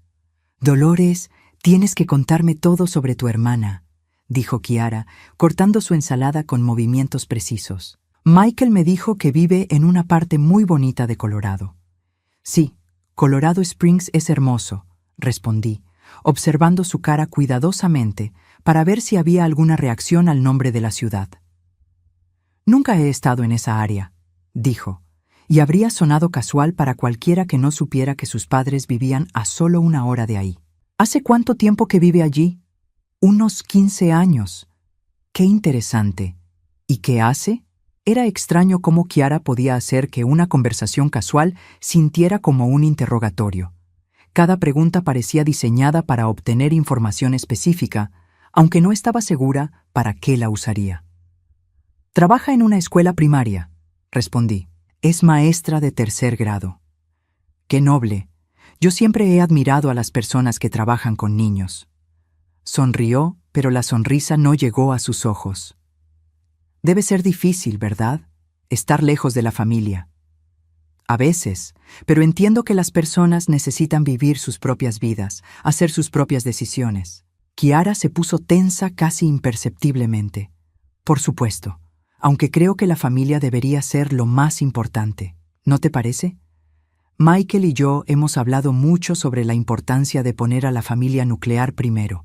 «Dolores, tienes que contarme todo sobre tu hermana», dijo Kiara, cortando su ensalada con movimientos precisos. «Michael me dijo que vive en una parte muy bonita de Colorado». «Sí, Colorado Springs es hermoso», respondí, observando su cara cuidadosamente para ver si había alguna reacción al nombre de la ciudad. «Nunca he estado en esa área», dijo, y habría sonado casual para cualquiera que no supiera que sus padres vivían a solo 1 hora de ahí. «¿Hace cuánto tiempo que vive allí?» «Unos 15 años». «Qué interesante. ¿Y qué hace?» Era extraño cómo Kiara podía hacer que una conversación casual sintiera como un interrogatorio. Cada pregunta parecía diseñada para obtener información específica, aunque no estaba segura para qué la usaría. «Trabaja en una escuela primaria», respondí. «Es maestra de 3er grado». «Qué noble. Yo siempre he admirado a las personas que trabajan con niños». Sonrió, pero la sonrisa no llegó a sus ojos. «Debe ser difícil, ¿verdad? Estar lejos de la familia». «A veces, pero entiendo que las personas necesitan vivir sus propias vidas, hacer sus propias decisiones». Kiara se puso tensa casi imperceptiblemente. «Por supuesto, aunque creo que la familia debería ser lo más importante. ¿No te parece? Michael y yo hemos hablado mucho sobre la importancia de poner a la familia nuclear primero».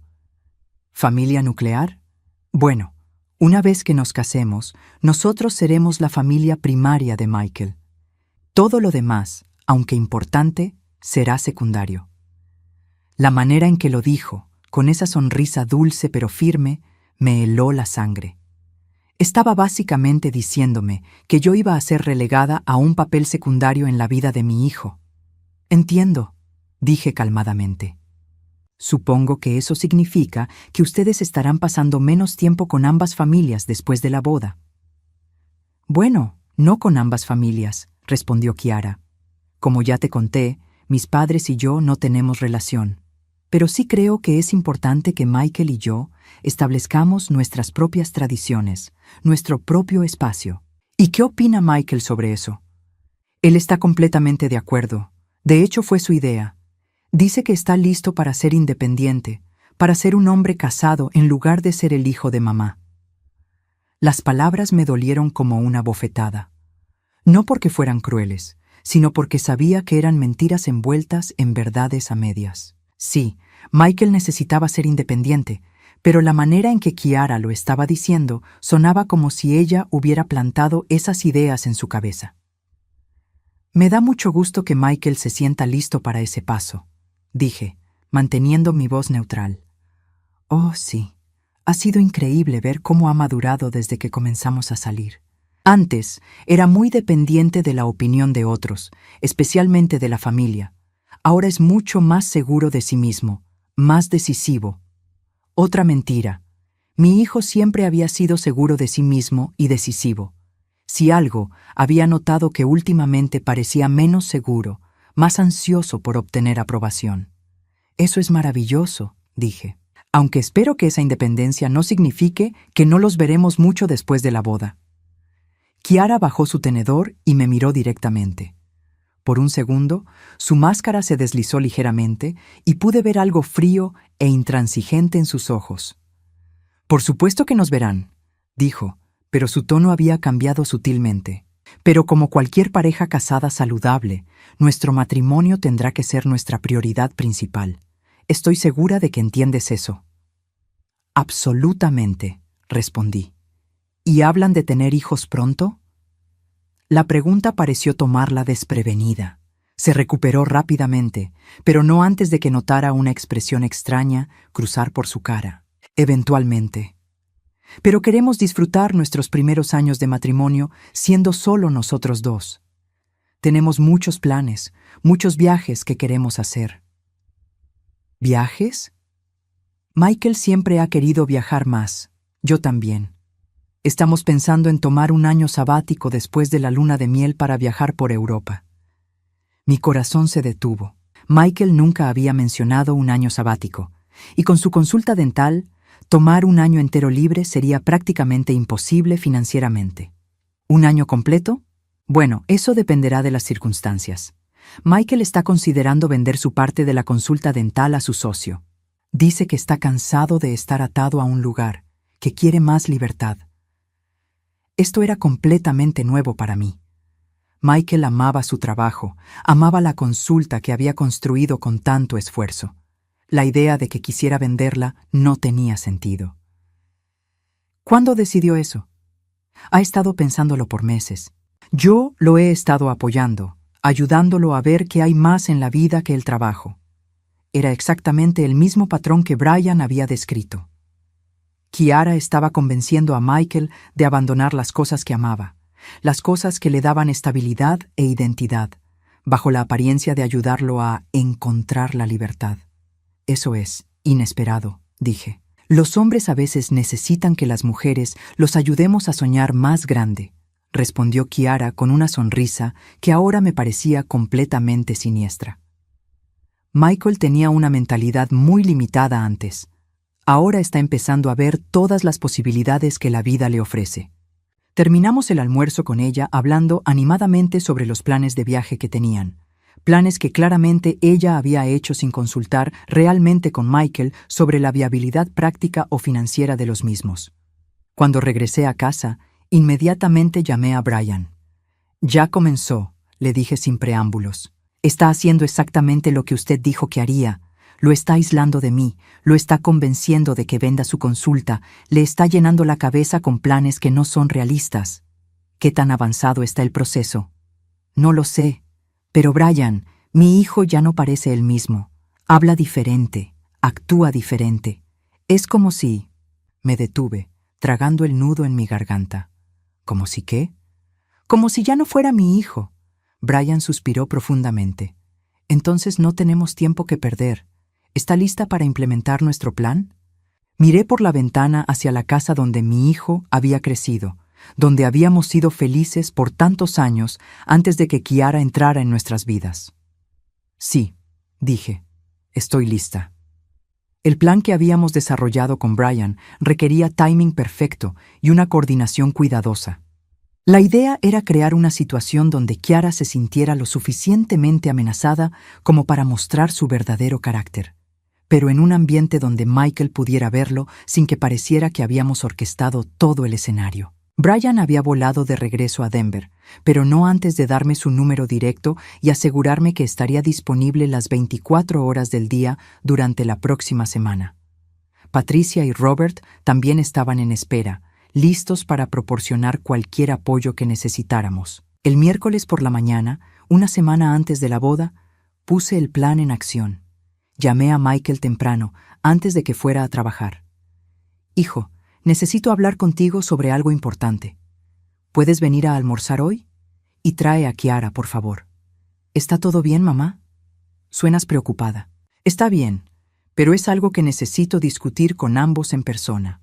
«¿Familia nuclear?» «Bueno, una vez que nos casemos, nosotros seremos la familia primaria de Michael. Todo lo demás, aunque importante, será secundario». La manera en que lo dijo, con esa sonrisa dulce pero firme, me heló la sangre. Estaba básicamente diciéndome que yo iba a ser relegada a un papel secundario en la vida de mi hijo. «Entiendo», dije calmadamente. Supongo que eso significa que ustedes estarán pasando menos tiempo con ambas familias después de la boda. Bueno, no con ambas familias, respondió Kiara. Como ya te conté, mis padres y yo no tenemos relación. Pero sí creo que es importante que Michael y yo establezcamos nuestras propias tradiciones, nuestro propio espacio. ¿Y qué opina Michael sobre eso? Él está completamente de acuerdo. De hecho, fue su idea. Dice que está listo para ser independiente, para ser un hombre casado en lugar de ser el hijo de mamá. Las palabras me dolieron como una bofetada. No porque fueran crueles, sino porque sabía que eran mentiras envueltas en verdades a medias. Sí, Michael necesitaba ser independiente, pero la manera en que Kiara lo estaba diciendo sonaba como si ella hubiera plantado esas ideas en su cabeza. Me da mucho gusto que Michael se sienta listo para ese paso, dije, manteniendo mi voz neutral. Oh, sí, ha sido increíble ver cómo ha madurado desde que comenzamos a salir. Antes, era muy dependiente de la opinión de otros, especialmente de la familia. Ahora es mucho más seguro de sí mismo, más decisivo. Otra mentira. Mi hijo siempre había sido seguro de sí mismo y decisivo. Si algo, había notado que últimamente parecía menos seguro, más ansioso por obtener aprobación. Eso es maravilloso, dije, aunque espero que esa independencia no signifique que no los veremos mucho después de la boda. Kiara bajó su tenedor y me miró directamente. Por un segundo, su máscara se deslizó ligeramente y pude ver algo frío e intransigente en sus ojos. Por supuesto que nos verán, dijo, pero su tono había cambiado sutilmente. Pero como cualquier pareja casada saludable, nuestro matrimonio tendrá que ser nuestra prioridad principal. Estoy segura de que entiendes eso. Absolutamente, respondí. ¿Y hablan de tener hijos pronto? La pregunta pareció tomarla desprevenida. Se recuperó rápidamente, pero no antes de que notara una expresión extraña cruzar por su cara. Eventualmente. Pero queremos disfrutar nuestros primeros años de matrimonio siendo solo nosotros dos. Tenemos muchos planes, muchos viajes que queremos hacer. ¿Viajes? Michael siempre ha querido viajar más. Yo también. Estamos pensando en tomar un año sabático después de la luna de miel para viajar por Europa. Mi corazón se detuvo. Michael nunca había mencionado un año sabático, y con su consulta dental, tomar un año entero libre sería prácticamente imposible financieramente. ¿Un año completo? Bueno, eso dependerá de las circunstancias. Michael está considerando vender su parte de la consulta dental a su socio. Dice que está cansado de estar atado a un lugar, que quiere más libertad. Esto era completamente nuevo para mí. Michael amaba su trabajo, amaba la consulta que había construido con tanto esfuerzo. La idea de que quisiera venderla no tenía sentido. ¿Cuándo decidió eso? Ha estado pensándolo por meses. Yo lo he estado apoyando, ayudándolo a ver que hay más en la vida que el trabajo. Era exactamente el mismo patrón que Brian había descrito. Kiara estaba convenciendo a Michael de abandonar las cosas que amaba, las cosas que le daban estabilidad e identidad, bajo la apariencia de ayudarlo a encontrar la libertad. Eso es inesperado, dije. Los hombres a veces necesitan que las mujeres los ayudemos a soñar más grande, respondió Kiara con una sonrisa que ahora me parecía completamente siniestra. Michael tenía una mentalidad muy limitada antes. Ahora está empezando a ver todas las posibilidades que la vida le ofrece. Terminamos el almuerzo con ella hablando animadamente sobre los planes de viaje que tenían, planes que claramente ella había hecho sin consultar realmente con Michael sobre la viabilidad práctica o financiera de los mismos. Cuando regresé a casa, inmediatamente llamé a Brian. Ya comenzó, le dije sin preámbulos. Está haciendo exactamente lo que usted dijo que haría. Lo está aislando de mí, lo está convenciendo de que venda su consulta, le está llenando la cabeza con planes que no son realistas. ¿Qué tan avanzado está el proceso? No lo sé. Pero Brian, mi hijo ya no parece el mismo. Habla diferente, actúa diferente. Es como si... Me detuve, tragando el nudo en mi garganta. ¿Como si qué? Como si ya no fuera mi hijo. Brian suspiró profundamente. Entonces no tenemos tiempo que perder. ¿Está lista para implementar nuestro plan? Miré por la ventana hacia la casa donde mi hijo había crecido, donde habíamos sido felices por tantos años antes de que Kiara entrara en nuestras vidas. Sí, dije, estoy lista. El plan que habíamos desarrollado con Brian requería timing perfecto y una coordinación cuidadosa. La idea era crear una situación donde Kiara se sintiera lo suficientemente amenazada como para mostrar su verdadero carácter, pero en un ambiente donde Michael pudiera verlo sin que pareciera que habíamos orquestado todo el escenario. Brian había volado de regreso a Denver, pero no antes de darme su número directo y asegurarme que estaría disponible las 24 horas del día durante la próxima semana. Patricia y Robert también estaban en espera, listos para proporcionar cualquier apoyo que necesitáramos. El miércoles por la mañana, una semana antes de la boda, puse el plan en acción. Llamé a Michael temprano, antes de que fuera a trabajar. «Hijo, necesito hablar contigo sobre algo importante. ¿Puedes venir a almorzar hoy? Y trae a Kiara, por favor». «¿Está todo bien, mamá?» «Suenas preocupada». «Está bien, pero es algo que necesito discutir con ambos en persona».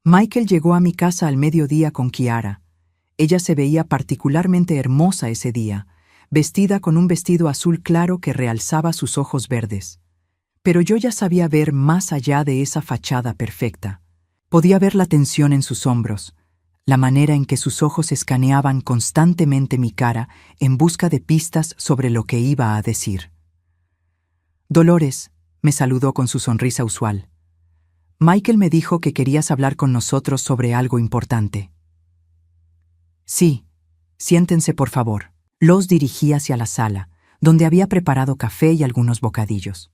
Michael llegó a mi casa al mediodía con Kiara. Ella se veía particularmente hermosa ese día, vestida con un vestido azul claro que realzaba sus ojos verdes. Pero yo ya sabía ver más allá de esa fachada perfecta. Podía ver la tensión en sus hombros, la manera en que sus ojos escaneaban constantemente mi cara en busca de pistas sobre lo que iba a decir. «Dolores», me saludó con su sonrisa usual. «Michael me dijo que querías hablar con nosotros sobre algo importante». «Sí, siéntense por favor». Los dirigí hacia la sala, donde había preparado café y algunos bocadillos.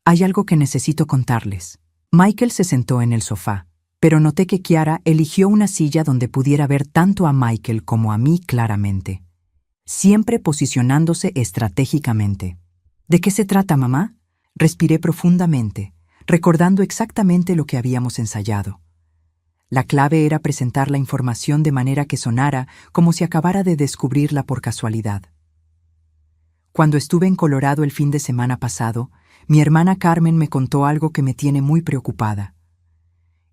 «Hay algo que necesito contarles». Michael se sentó en el sofá, pero noté que Kiara eligió una silla donde pudiera ver tanto a Michael como a mí claramente, siempre posicionándose estratégicamente. «¿De qué se trata, mamá?» Respiré profundamente, recordando exactamente lo que habíamos ensayado. La clave era presentar la información de manera que sonara como si acabara de descubrirla por casualidad. Cuando estuve en Colorado el fin de semana pasado, mi hermana Carmen me contó algo que me tiene muy preocupada.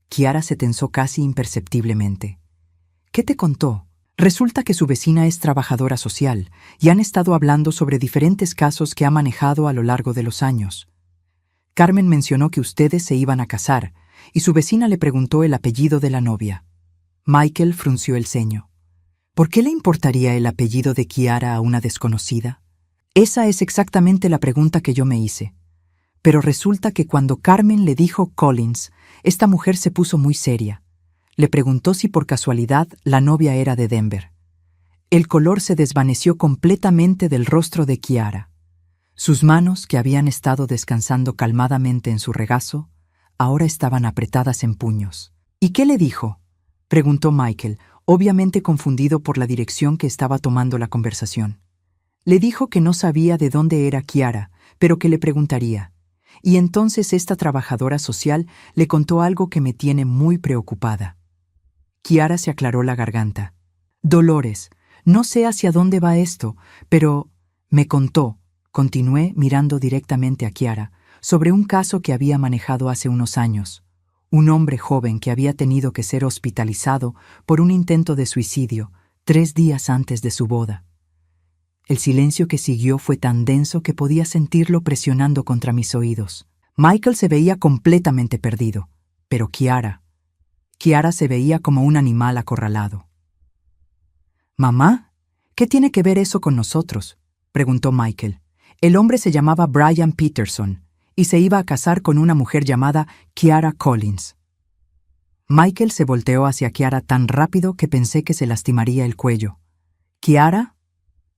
Kiara se tensó casi imperceptiblemente. «¿Qué te contó?» Resulta que su vecina es trabajadora social y han estado hablando sobre diferentes casos que ha manejado a lo largo de los años. Carmen mencionó que ustedes se iban a casar y su vecina le preguntó el apellido de la novia. Michael frunció el ceño. ¿Por qué le importaría el apellido de Kiara a una desconocida? Esa es exactamente la pregunta que yo me hice. Pero resulta que cuando Carmen le dijo Collins, esta mujer se puso muy seria. Le preguntó si por casualidad la novia era de Denver. El color se desvaneció completamente del rostro de Kiara. Sus manos, que habían estado descansando calmadamente en su regazo, ahora estaban apretadas en puños. «¿Y qué le dijo?», preguntó Michael, obviamente confundido por la dirección que estaba tomando la conversación. Le dijo que no sabía de dónde era Kiara, pero que le preguntaría. Y entonces esta trabajadora social le contó algo que me tiene muy preocupada. Kiara se aclaró la garganta. «Dolores, no sé hacia dónde va esto, pero me contó», continué mirando directamente a Kiara, sobre un caso que había manejado hace unos años. Un hombre joven que había tenido que ser hospitalizado por un intento de suicidio 3 días antes de su boda. El silencio que siguió fue tan denso que podía sentirlo presionando contra mis oídos. Michael se veía completamente perdido, pero Kiara se veía como un animal acorralado. «Mamá, ¿qué tiene que ver eso con nosotros?», preguntó Michael. El hombre se llamaba Brian Peterson y se iba a casar con una mujer llamada Kiara Collins. Michael se volteó hacia Kiara tan rápido que pensé que se lastimaría el cuello. «¿Kiara?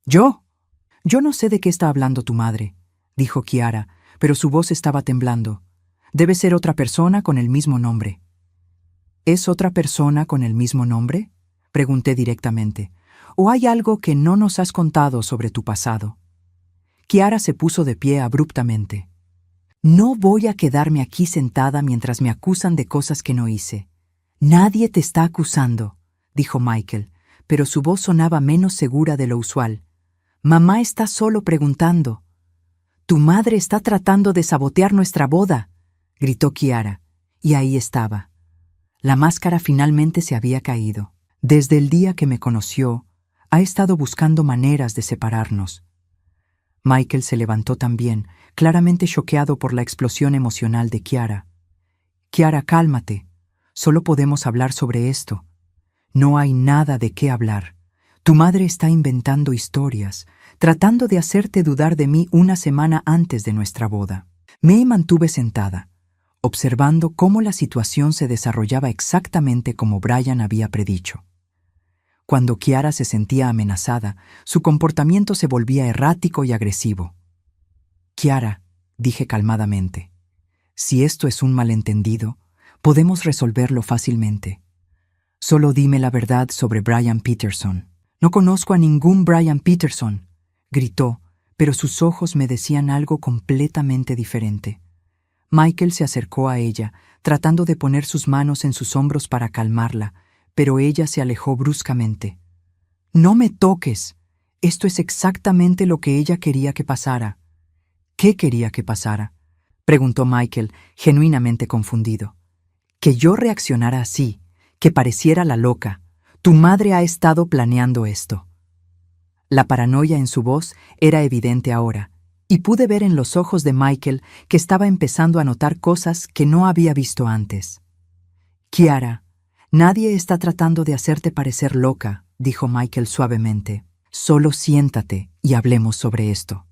¿Yo? Yo no sé de qué está hablando tu madre», dijo Kiara, pero su voz estaba temblando. «Debe ser otra persona con el mismo nombre». «¿Es otra persona con el mismo nombre?», pregunté directamente. «¿O hay algo que no nos has contado sobre tu pasado?». Kiara se puso de pie abruptamente. «No voy a quedarme aquí sentada mientras me acusan de cosas que no hice». «Nadie te está acusando», dijo Michael, pero su voz sonaba menos segura de lo usual. «Mamá está solo preguntando». Tu madre está tratando de sabotear nuestra boda, gritó Kiara, y ahí estaba. La máscara finalmente se había caído. Desde el día que me conoció, ha estado buscando maneras de separarnos. Michael se levantó también, claramente choqueado por la explosión emocional de Kiara. Kiara, cálmate. Solo podemos hablar sobre esto. No hay nada de qué hablar. Tu madre está inventando historias, tratando de hacerte dudar de mí una semana antes de nuestra boda. Me mantuve sentada, observando cómo la situación se desarrollaba exactamente como Brian había predicho. Cuando Kiara se sentía amenazada, su comportamiento se volvía errático y agresivo. Kiara, dije calmadamente, si esto es un malentendido, podemos resolverlo fácilmente. Solo dime la verdad sobre Brian Peterson. No conozco a ningún Brian Peterson, gritó, pero sus ojos me decían algo completamente diferente. Michael se acercó a ella, tratando de poner sus manos en sus hombros para calmarla, pero ella se alejó bruscamente. «No me toques. Esto es exactamente lo que ella quería que pasara». «¿Qué quería que pasara?», preguntó Michael, genuinamente confundido. «Que yo reaccionara así, que pareciera la loca. Tu madre ha estado planeando esto». La paranoia en su voz era evidente ahora, y pude ver en los ojos de Michael que estaba empezando a notar cosas que no había visto antes. «Kiara, nadie está tratando de hacerte parecer loca», dijo Michael suavemente. «Solo siéntate y hablemos sobre esto».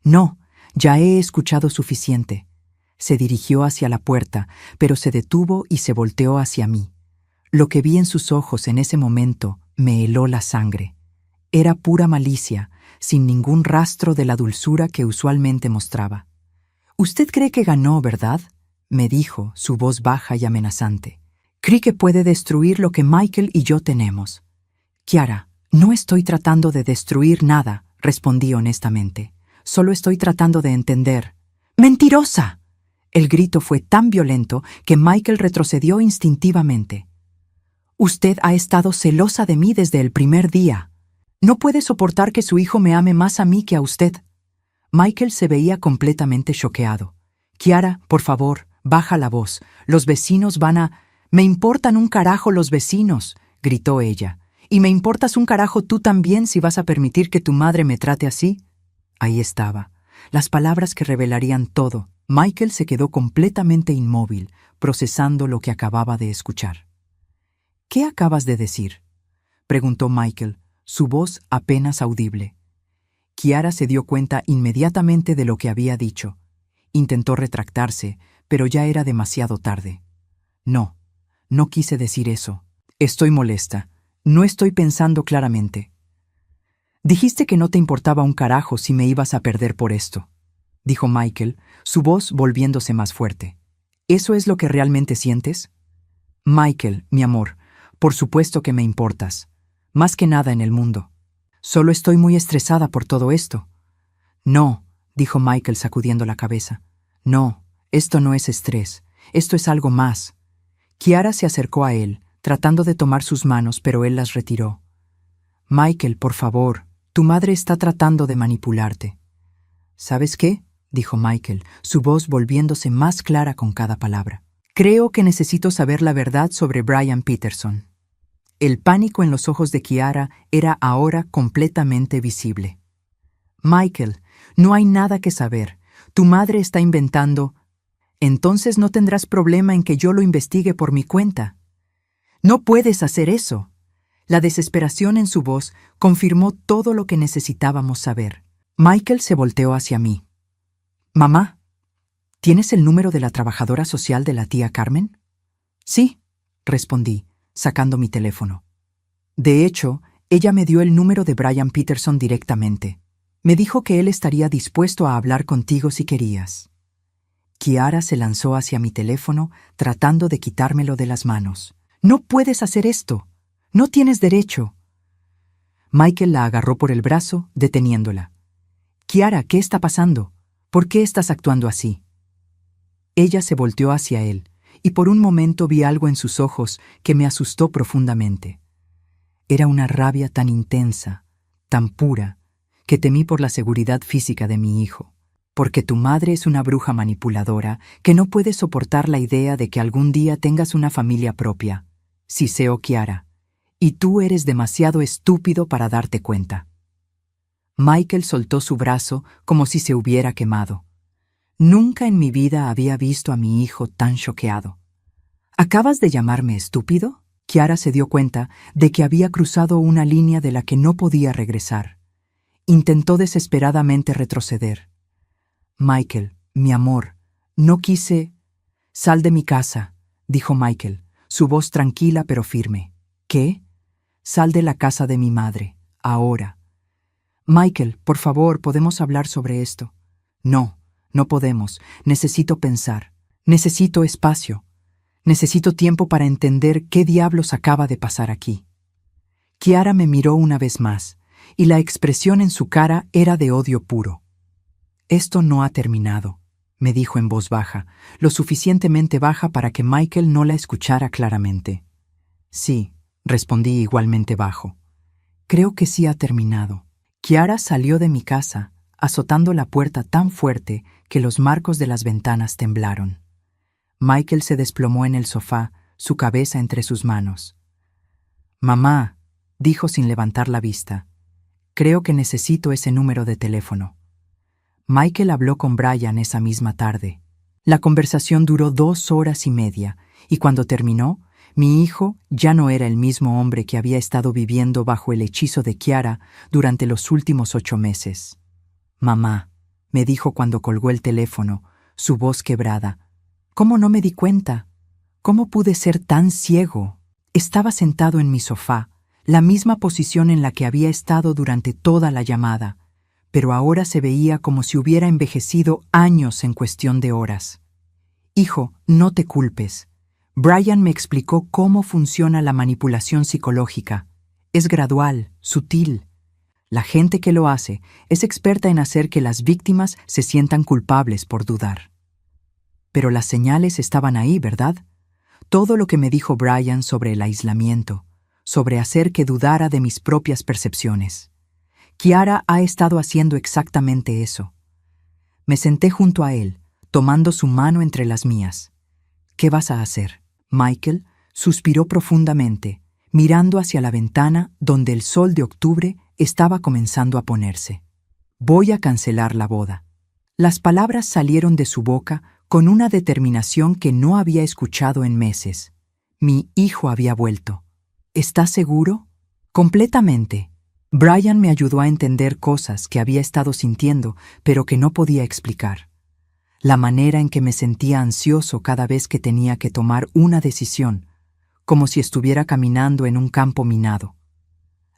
«No, ya he escuchado suficiente». Se dirigió hacia la puerta, pero se detuvo y se volteó hacia mí. Lo que vi en sus ojos en ese momento me heló la sangre. Era pura malicia, sin ningún rastro de la dulzura que usualmente mostraba. «Usted cree que ganó, ¿verdad?», me dijo, su voz baja y amenazante. «Cree que puede destruir lo que Michael y yo tenemos». «Kiara, no estoy tratando de destruir nada», respondí honestamente. «Solo estoy tratando de entender». «¡Mentirosa!». El grito fue tan violento que Michael retrocedió instintivamente. «Usted ha estado celosa de mí desde el primer día. No puede soportar que su hijo me ame más a mí que a usted». Michael se veía completamente choqueado. «Kiara, por favor, baja la voz. Los vecinos van a...» «Me importan un carajo los vecinos», gritó ella. «Y me importas un carajo tú también si vas a permitir que tu madre me trate así». Ahí estaba, las palabras que revelarían todo. Michael se quedó completamente inmóvil, procesando lo que acababa de escuchar. «¿Qué acabas de decir?», preguntó Michael, su voz apenas audible. Kiara se dio cuenta inmediatamente de lo que había dicho. Intentó retractarse, pero ya era demasiado tarde. «No, no quise decir eso. Estoy molesta. No estoy pensando claramente». «Dijiste que no te importaba un carajo si me ibas a perder por esto», dijo Michael, su voz volviéndose más fuerte. «¿Eso es lo que realmente sientes?». «Michael, mi amor, por supuesto que me importas. Más que nada en el mundo. Solo estoy muy estresada por todo esto». «No», dijo Michael sacudiendo la cabeza. «No, esto no es estrés. Esto es algo más». Kiara se acercó a él, tratando de tomar sus manos, pero él las retiró. «Michael, por favor, tu madre está tratando de manipularte». «¿Sabes qué?», dijo Michael, su voz volviéndose más clara con cada palabra. «Creo que necesito saber la verdad sobre Brian Peterson». El pánico en los ojos de Kiara era ahora completamente visible. «Michael, no hay nada que saber. Tu madre está inventando. Entonces no tendrás problema en que yo lo investigue por mi cuenta». «No puedes hacer eso». La desesperación en su voz confirmó todo lo que necesitábamos saber. Michael se volteó hacia mí. «Mamá, ¿tienes el número de la trabajadora social de la tía Carmen?». «Sí», respondí, sacando mi teléfono. «De hecho, ella me dio el número de Brian Peterson directamente. Me dijo que él estaría dispuesto a hablar contigo si querías». Kiara se lanzó hacia mi teléfono, tratando de quitármelo de las manos. «No puedes hacer esto. No tienes derecho». Michael la agarró por el brazo, deteniéndola. «Kiara, ¿qué está pasando? ¿Por qué estás actuando así?». Ella se volteó hacia él, y por un momento vi algo en sus ojos que me asustó profundamente. Era una rabia tan intensa, tan pura, que temí por la seguridad física de mi hijo. Porque tu madre es una bruja manipuladora que no puede soportar la idea de que algún día tengas una familia propia. Siseo Kiara. Y tú eres demasiado estúpido para darte cuenta. Michael soltó su brazo como si se hubiera quemado. Nunca en mi vida había visto a mi hijo tan choqueado. ¿Acabas de llamarme estúpido? Kiara se dio cuenta de que había cruzado una línea de la que no podía regresar. Intentó desesperadamente retroceder. Michael, mi amor, no quise... Sal de mi casa, dijo Michael, su voz tranquila pero firme. ¿Qué? Sal de la casa de mi madre, ahora. Michael, por favor, ¿podemos hablar sobre esto? No, no podemos. Necesito pensar. Necesito espacio. Necesito tiempo para entender qué diablos acaba de pasar aquí. Kiara me miró una vez más, y la expresión en su cara era de odio puro. Esto no ha terminado, me dijo en voz baja, lo suficientemente baja para que Michael no la escuchara claramente. Sí, respondí igualmente bajo. Creo que sí ha terminado. Kiara salió de mi casa, azotando la puerta tan fuerte que los marcos de las ventanas temblaron. Michael se desplomó en el sofá, su cabeza entre sus manos. Mamá, dijo sin levantar la vista, creo que necesito ese número de teléfono. Michael habló con Brian esa misma tarde. La conversación duró 2 horas y media, y cuando terminó, mi hijo ya no era el mismo hombre que había estado viviendo bajo el hechizo de Kiara durante los últimos 8 meses. Mamá, me dijo cuando colgó el teléfono, su voz quebrada. ¿Cómo no me di cuenta? ¿Cómo pude ser tan ciego? Estaba sentado en mi sofá, la misma posición en la que había estado durante toda la llamada, pero ahora se veía como si hubiera envejecido años en cuestión de horas. Hijo, no te culpes. Brian me explicó cómo funciona la manipulación psicológica. Es gradual, sutil. La gente que lo hace es experta en hacer que las víctimas se sientan culpables por dudar. Pero las señales estaban ahí, ¿verdad? Todo lo que me dijo Brian sobre el aislamiento, sobre hacer que dudara de mis propias percepciones. Kiara ha estado haciendo exactamente eso. Me senté junto a él, tomando su mano entre las mías. ¿Qué vas a hacer? Michael suspiró profundamente, mirando hacia la ventana donde el sol de octubre estaba comenzando a ponerse. Voy a cancelar la boda. Las palabras salieron de su boca con una determinación que no había escuchado en meses. Mi hijo había vuelto. ¿Estás seguro? Completamente. Brian me ayudó a entender cosas que había estado sintiendo, pero que no podía explicar. La manera en que me sentía ansioso cada vez que tenía que tomar una decisión, como si estuviera caminando en un campo minado.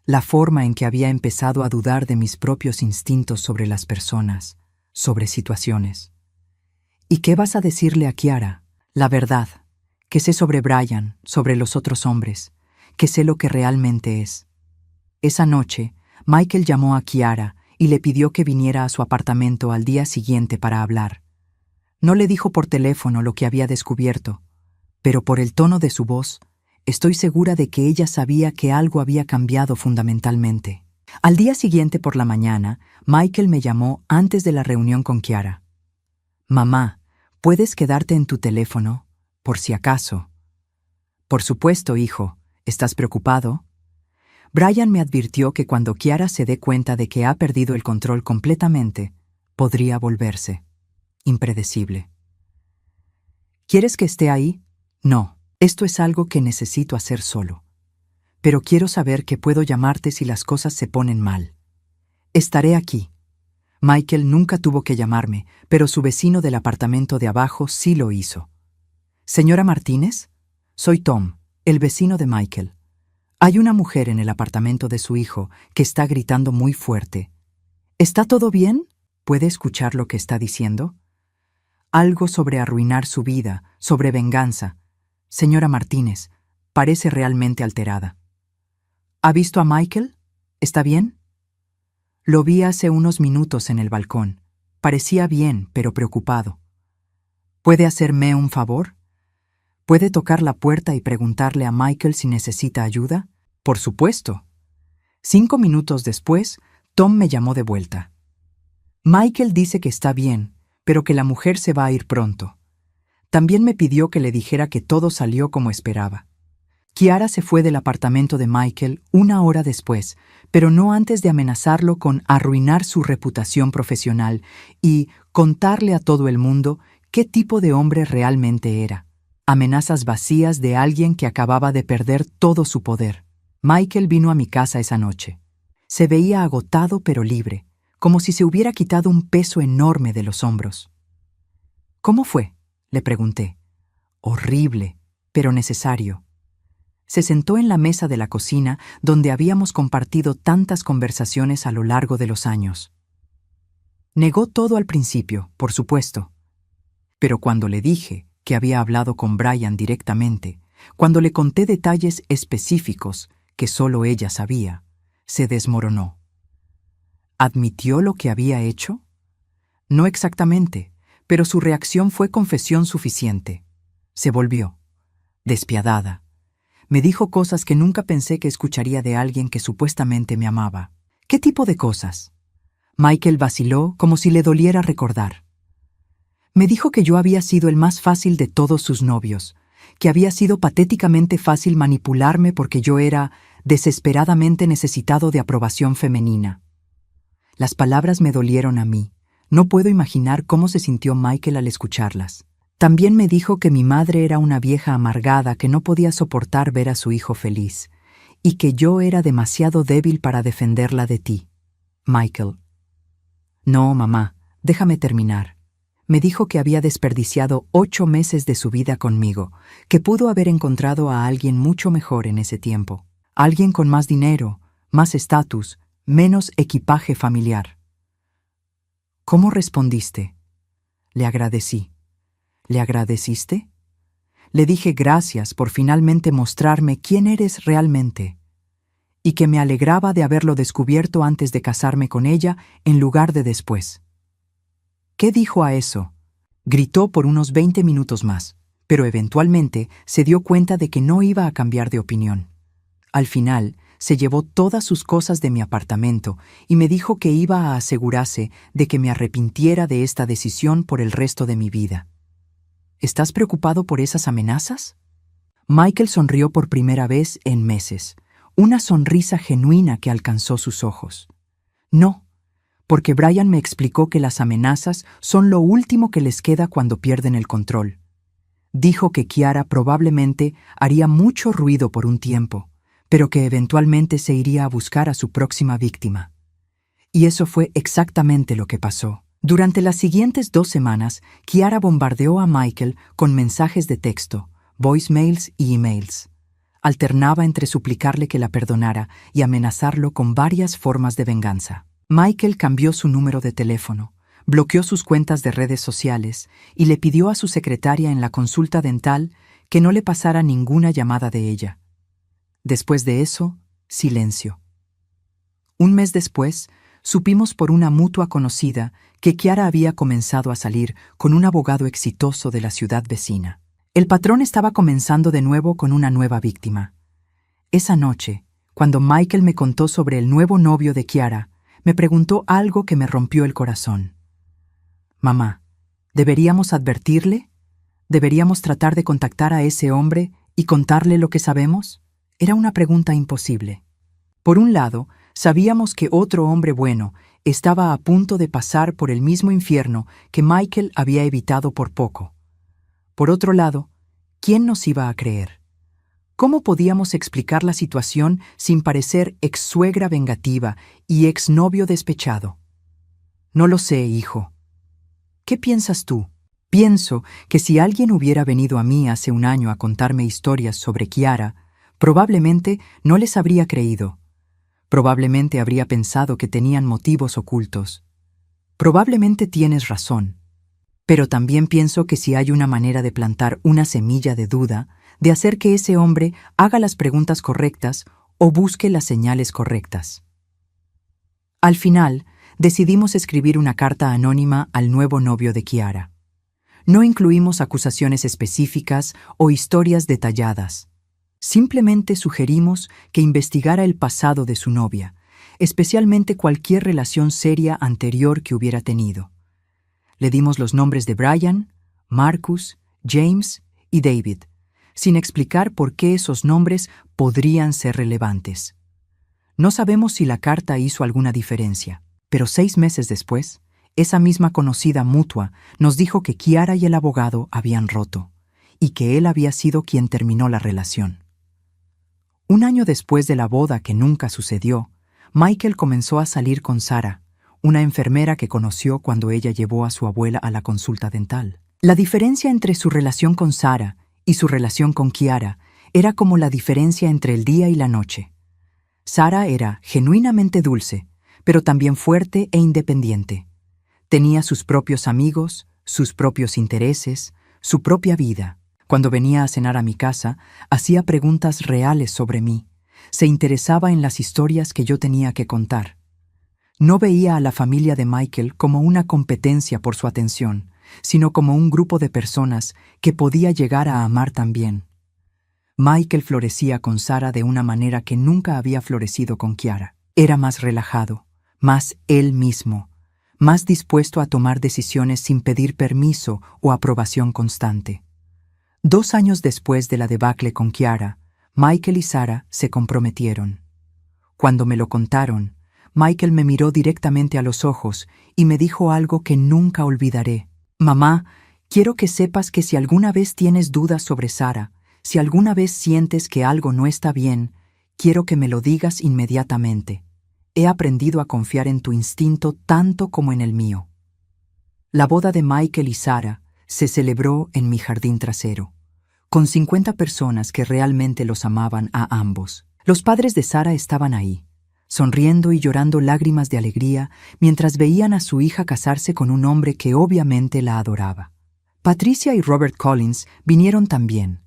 La forma en que había empezado a dudar de mis propios instintos sobre las personas, sobre situaciones. ¿Y qué vas a decirle a Kiara? La verdad, que sé sobre Brian, sobre los otros hombres, que sé lo que realmente es. Esa noche, Michael llamó a Kiara y le pidió que viniera a su apartamento al día siguiente para hablar. No le dijo por teléfono lo que había descubierto, pero por el tono de su voz, estoy segura de que ella sabía que algo había cambiado fundamentalmente. Al día siguiente por la mañana, Michael me llamó antes de la reunión con Kiara. Mamá, ¿puedes quedarte en tu teléfono, por si acaso? Por supuesto, hijo. ¿Estás preocupado? Brian me advirtió que cuando Kiara se dé cuenta de que ha perdido el control completamente, podría volverse impredecible. ¿Quieres que esté ahí? No, esto es algo que necesito hacer solo. Pero quiero saber que puedo llamarte si las cosas se ponen mal. Estaré aquí. Michael nunca tuvo que llamarme, pero su vecino del apartamento de abajo sí lo hizo. Señora Martínez, soy Tom, el vecino de Michael. Hay una mujer en el apartamento de su hijo que está gritando muy fuerte. ¿Está todo bien? ¿Puede escuchar lo que está diciendo? Algo sobre arruinar su vida, sobre venganza. Señora Martínez, parece realmente alterada. ¿Ha visto a Michael? ¿Está bien? Lo vi hace unos minutos en el balcón. Parecía bien, pero preocupado. ¿Puede hacerme un favor? ¿Puede tocar la puerta y preguntarle a Michael si necesita ayuda? Por supuesto. 5 minutos después, Tom me llamó de vuelta. Michael dice que está bien, pero que la mujer se va a ir pronto. También me pidió que le dijera que todo salió como esperaba. Kiara se fue del apartamento de Michael 1 hora después, pero no antes de amenazarlo con arruinar su reputación profesional y contarle a todo el mundo qué tipo de hombre realmente era. Amenazas vacías de alguien que acababa de perder todo su poder. Michael vino a mi casa esa noche. Se veía agotado pero libre, como si se hubiera quitado un peso enorme de los hombros. ¿Cómo fue?, le pregunté. Horrible, pero necesario. Se sentó en la mesa de la cocina donde habíamos compartido tantas conversaciones a lo largo de los años. Negó todo al principio, por supuesto. Pero cuando le dije que había hablado con Brian directamente, cuando le conté detalles específicos que solo ella sabía, se desmoronó. ¿Admitió lo que había hecho? No exactamente, pero su reacción fue confesión suficiente. Se volvió despiadada. Me dijo cosas que nunca pensé que escucharía de alguien que supuestamente me amaba. ¿Qué tipo de cosas? Michael vaciló como si le doliera recordar. Me dijo que yo había sido el más fácil de todos sus novios, que había sido patéticamente fácil manipularme porque yo era desesperadamente necesitado de aprobación femenina. Las palabras me dolieron a mí. No puedo imaginar cómo se sintió Michael al escucharlas. También me dijo que mi madre era una vieja amargada que no podía soportar ver a su hijo feliz, y que yo era demasiado débil para defenderla de ti, Michael. No, mamá, déjame terminar. Me dijo que había desperdiciado 8 meses de su vida conmigo, que pudo haber encontrado a alguien mucho mejor en ese tiempo, alguien con más dinero, más estatus, menos equipaje familiar. ¿Cómo respondiste? Le agradecí. ¿Le agradeciste? Le dije gracias por finalmente mostrarme quién eres realmente, y que me alegraba de haberlo descubierto antes de casarme con ella en lugar de después. ¿Qué dijo a eso? Gritó por unos 20 minutos más, pero eventualmente se dio cuenta de que no iba a cambiar de opinión. Al final, se llevó todas sus cosas de mi apartamento y me dijo que iba a asegurarse de que me arrepintiera de esta decisión por el resto de mi vida. ¿Estás preocupado por esas amenazas? Michael sonrió por primera vez en meses, una sonrisa genuina que alcanzó sus ojos. No, porque Brian me explicó que las amenazas son lo último que les queda cuando pierden el control. Dijo que Kiara probablemente haría mucho ruido por un tiempo, pero que eventualmente se iría a buscar a su próxima víctima. Y eso fue exactamente lo que pasó. Durante las siguientes 2 semanas, Kiara bombardeó a Michael con mensajes de texto, voicemails y emails. Alternaba entre suplicarle que la perdonara y amenazarlo con varias formas de venganza. Michael cambió su número de teléfono, bloqueó sus cuentas de redes sociales y le pidió a su secretaria en la consulta dental que no le pasara ninguna llamada de ella. Después de eso, silencio. Un mes después, supimos por una mutua conocida que Kiara había comenzado a salir con un abogado exitoso de la ciudad vecina. El patrón estaba comenzando de nuevo con una nueva víctima. Esa noche, cuando Michael me contó sobre el nuevo novio de Kiara, me preguntó algo que me rompió el corazón. Mamá, ¿deberíamos advertirle? ¿Deberíamos tratar de contactar a ese hombre y contarle lo que sabemos? Era una pregunta imposible. Por un lado, sabíamos que otro hombre bueno estaba a punto de pasar por el mismo infierno que Michael había evitado por poco. Por otro lado, ¿quién nos iba a creer? ¿Cómo podíamos explicar la situación sin parecer ex-suegra vengativa y ex-novio despechado? No lo sé, hijo. ¿Qué piensas tú? Pienso que si alguien hubiera venido a mí hace un año a contarme historias sobre Kiara, probablemente no les habría creído. Probablemente habría pensado que tenían motivos ocultos. Probablemente tienes razón. Pero también pienso que si hay una manera de plantar una semilla de duda, de hacer que ese hombre haga las preguntas correctas o busque las señales correctas. Al final, decidimos escribir una carta anónima al nuevo novio de Kiara. No incluimos acusaciones específicas o historias detalladas. Simplemente sugerimos que investigara el pasado de su novia, especialmente cualquier relación seria anterior que hubiera tenido. Le dimos los nombres de Brian, Marcus, James y David, sin explicar por qué esos nombres podrían ser relevantes. No sabemos si la carta hizo alguna diferencia, pero 6 meses después, esa misma conocida mutua nos dijo que Kiara y el abogado habían roto, y que él había sido quien terminó la relación. Un año después de la boda que nunca sucedió, Michael comenzó a salir con Sarah, una enfermera que conoció cuando ella llevó a su abuela a la consulta dental. La diferencia entre su relación con Sarah y su relación con Kiara era como la diferencia entre el día y la noche. Sarah era genuinamente dulce, pero también fuerte e independiente. Tenía sus propios amigos, sus propios intereses, su propia vida. Cuando venía a cenar a mi casa, hacía preguntas reales sobre mí. Se interesaba en las historias que yo tenía que contar. No veía a la familia de Michael como una competencia por su atención, sino como un grupo de personas que podía llegar a amar también. Michael florecía con Sarah de una manera que nunca había florecido con Kiara. Era más relajado, más él mismo, más dispuesto a tomar decisiones sin pedir permiso o aprobación constante. 2 años después de la debacle con Kiara, Michael y Sarah se comprometieron. Cuando me lo contaron, Michael me miró directamente a los ojos y me dijo algo que nunca olvidaré. «Mamá, quiero que sepas que si alguna vez tienes dudas sobre Sarah, si alguna vez sientes que algo no está bien, quiero que me lo digas inmediatamente. He aprendido a confiar en tu instinto tanto como en el mío». La boda de Michael y Sarah se celebró en mi jardín trasero, con 50 personas que realmente los amaban a ambos. Los padres de Sarah estaban ahí, sonriendo y llorando lágrimas de alegría mientras veían a su hija casarse con un hombre que obviamente la adoraba. Patricia y Robert Collins vinieron también,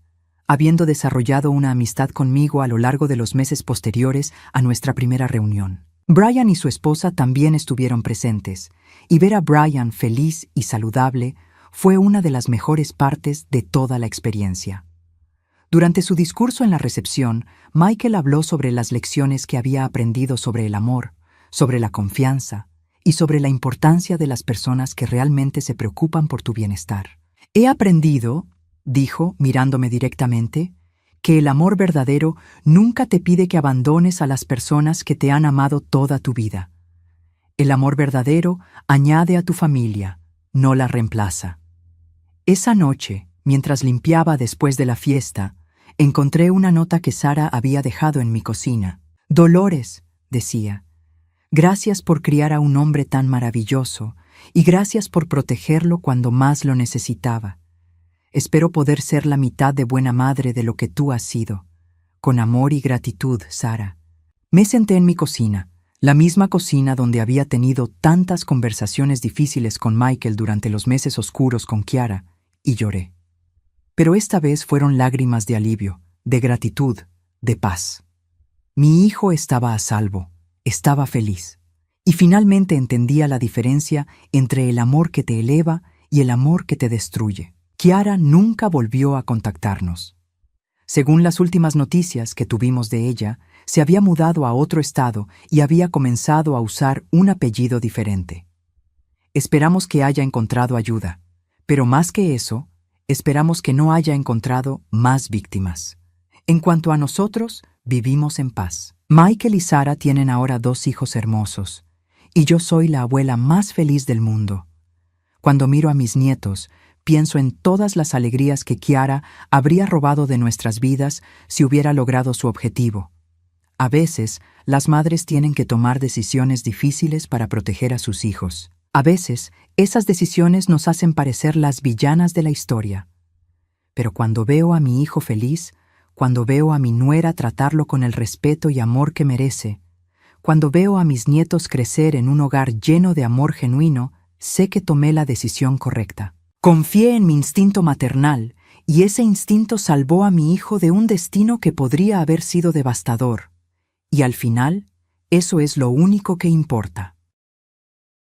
habiendo desarrollado una amistad conmigo a lo largo de los meses posteriores a nuestra primera reunión. Brian y su esposa también estuvieron presentes, y ver a Brian feliz y saludable fue una de las mejores partes de toda la experiencia. Durante su discurso en la recepción, Michael habló sobre las lecciones que había aprendido sobre el amor, sobre la confianza y sobre la importancia de las personas que realmente se preocupan por tu bienestar. «He aprendido», dijo, mirándome directamente, «que el amor verdadero nunca te pide que abandones a las personas que te han amado toda tu vida. El amor verdadero añade a tu familia, no la reemplaza». Esa noche, mientras limpiaba después de la fiesta, encontré una nota que Sarah había dejado en mi cocina. «Dolores», decía, «gracias por criar a un hombre tan maravilloso y gracias por protegerlo cuando más lo necesitaba. Espero poder ser la mitad de buena madre de lo que tú has sido. Con amor y gratitud, Sarah». Me senté en mi cocina, la misma cocina donde había tenido tantas conversaciones difíciles con Michael durante los meses oscuros con Kiara, y lloré. Pero esta vez fueron lágrimas de alivio, de gratitud, de paz. Mi hijo estaba a salvo, estaba feliz, y finalmente entendía la diferencia entre el amor que te eleva y el amor que te destruye. Kiara nunca volvió a contactarnos. Según las últimas noticias que tuvimos de ella, se había mudado a otro estado y había comenzado a usar un apellido diferente. Esperamos que haya encontrado ayuda, pero más que eso, esperamos que no haya encontrado más víctimas. En cuanto a nosotros, vivimos en paz. Michael y Sarah tienen ahora 2 hijos hermosos, y yo soy la abuela más feliz del mundo. Cuando miro a mis nietos, pienso en todas las alegrías que Kiara habría robado de nuestras vidas si hubiera logrado su objetivo. A veces, las madres tienen que tomar decisiones difíciles para proteger a sus hijos. A veces, esas decisiones nos hacen parecer las villanas de la historia. Pero cuando veo a mi hijo feliz, cuando veo a mi nuera tratarlo con el respeto y amor que merece, cuando veo a mis nietos crecer en un hogar lleno de amor genuino, sé que tomé la decisión correcta. Confié en mi instinto maternal, y ese instinto salvó a mi hijo de un destino que podría haber sido devastador. Y al final, eso es lo único que importa.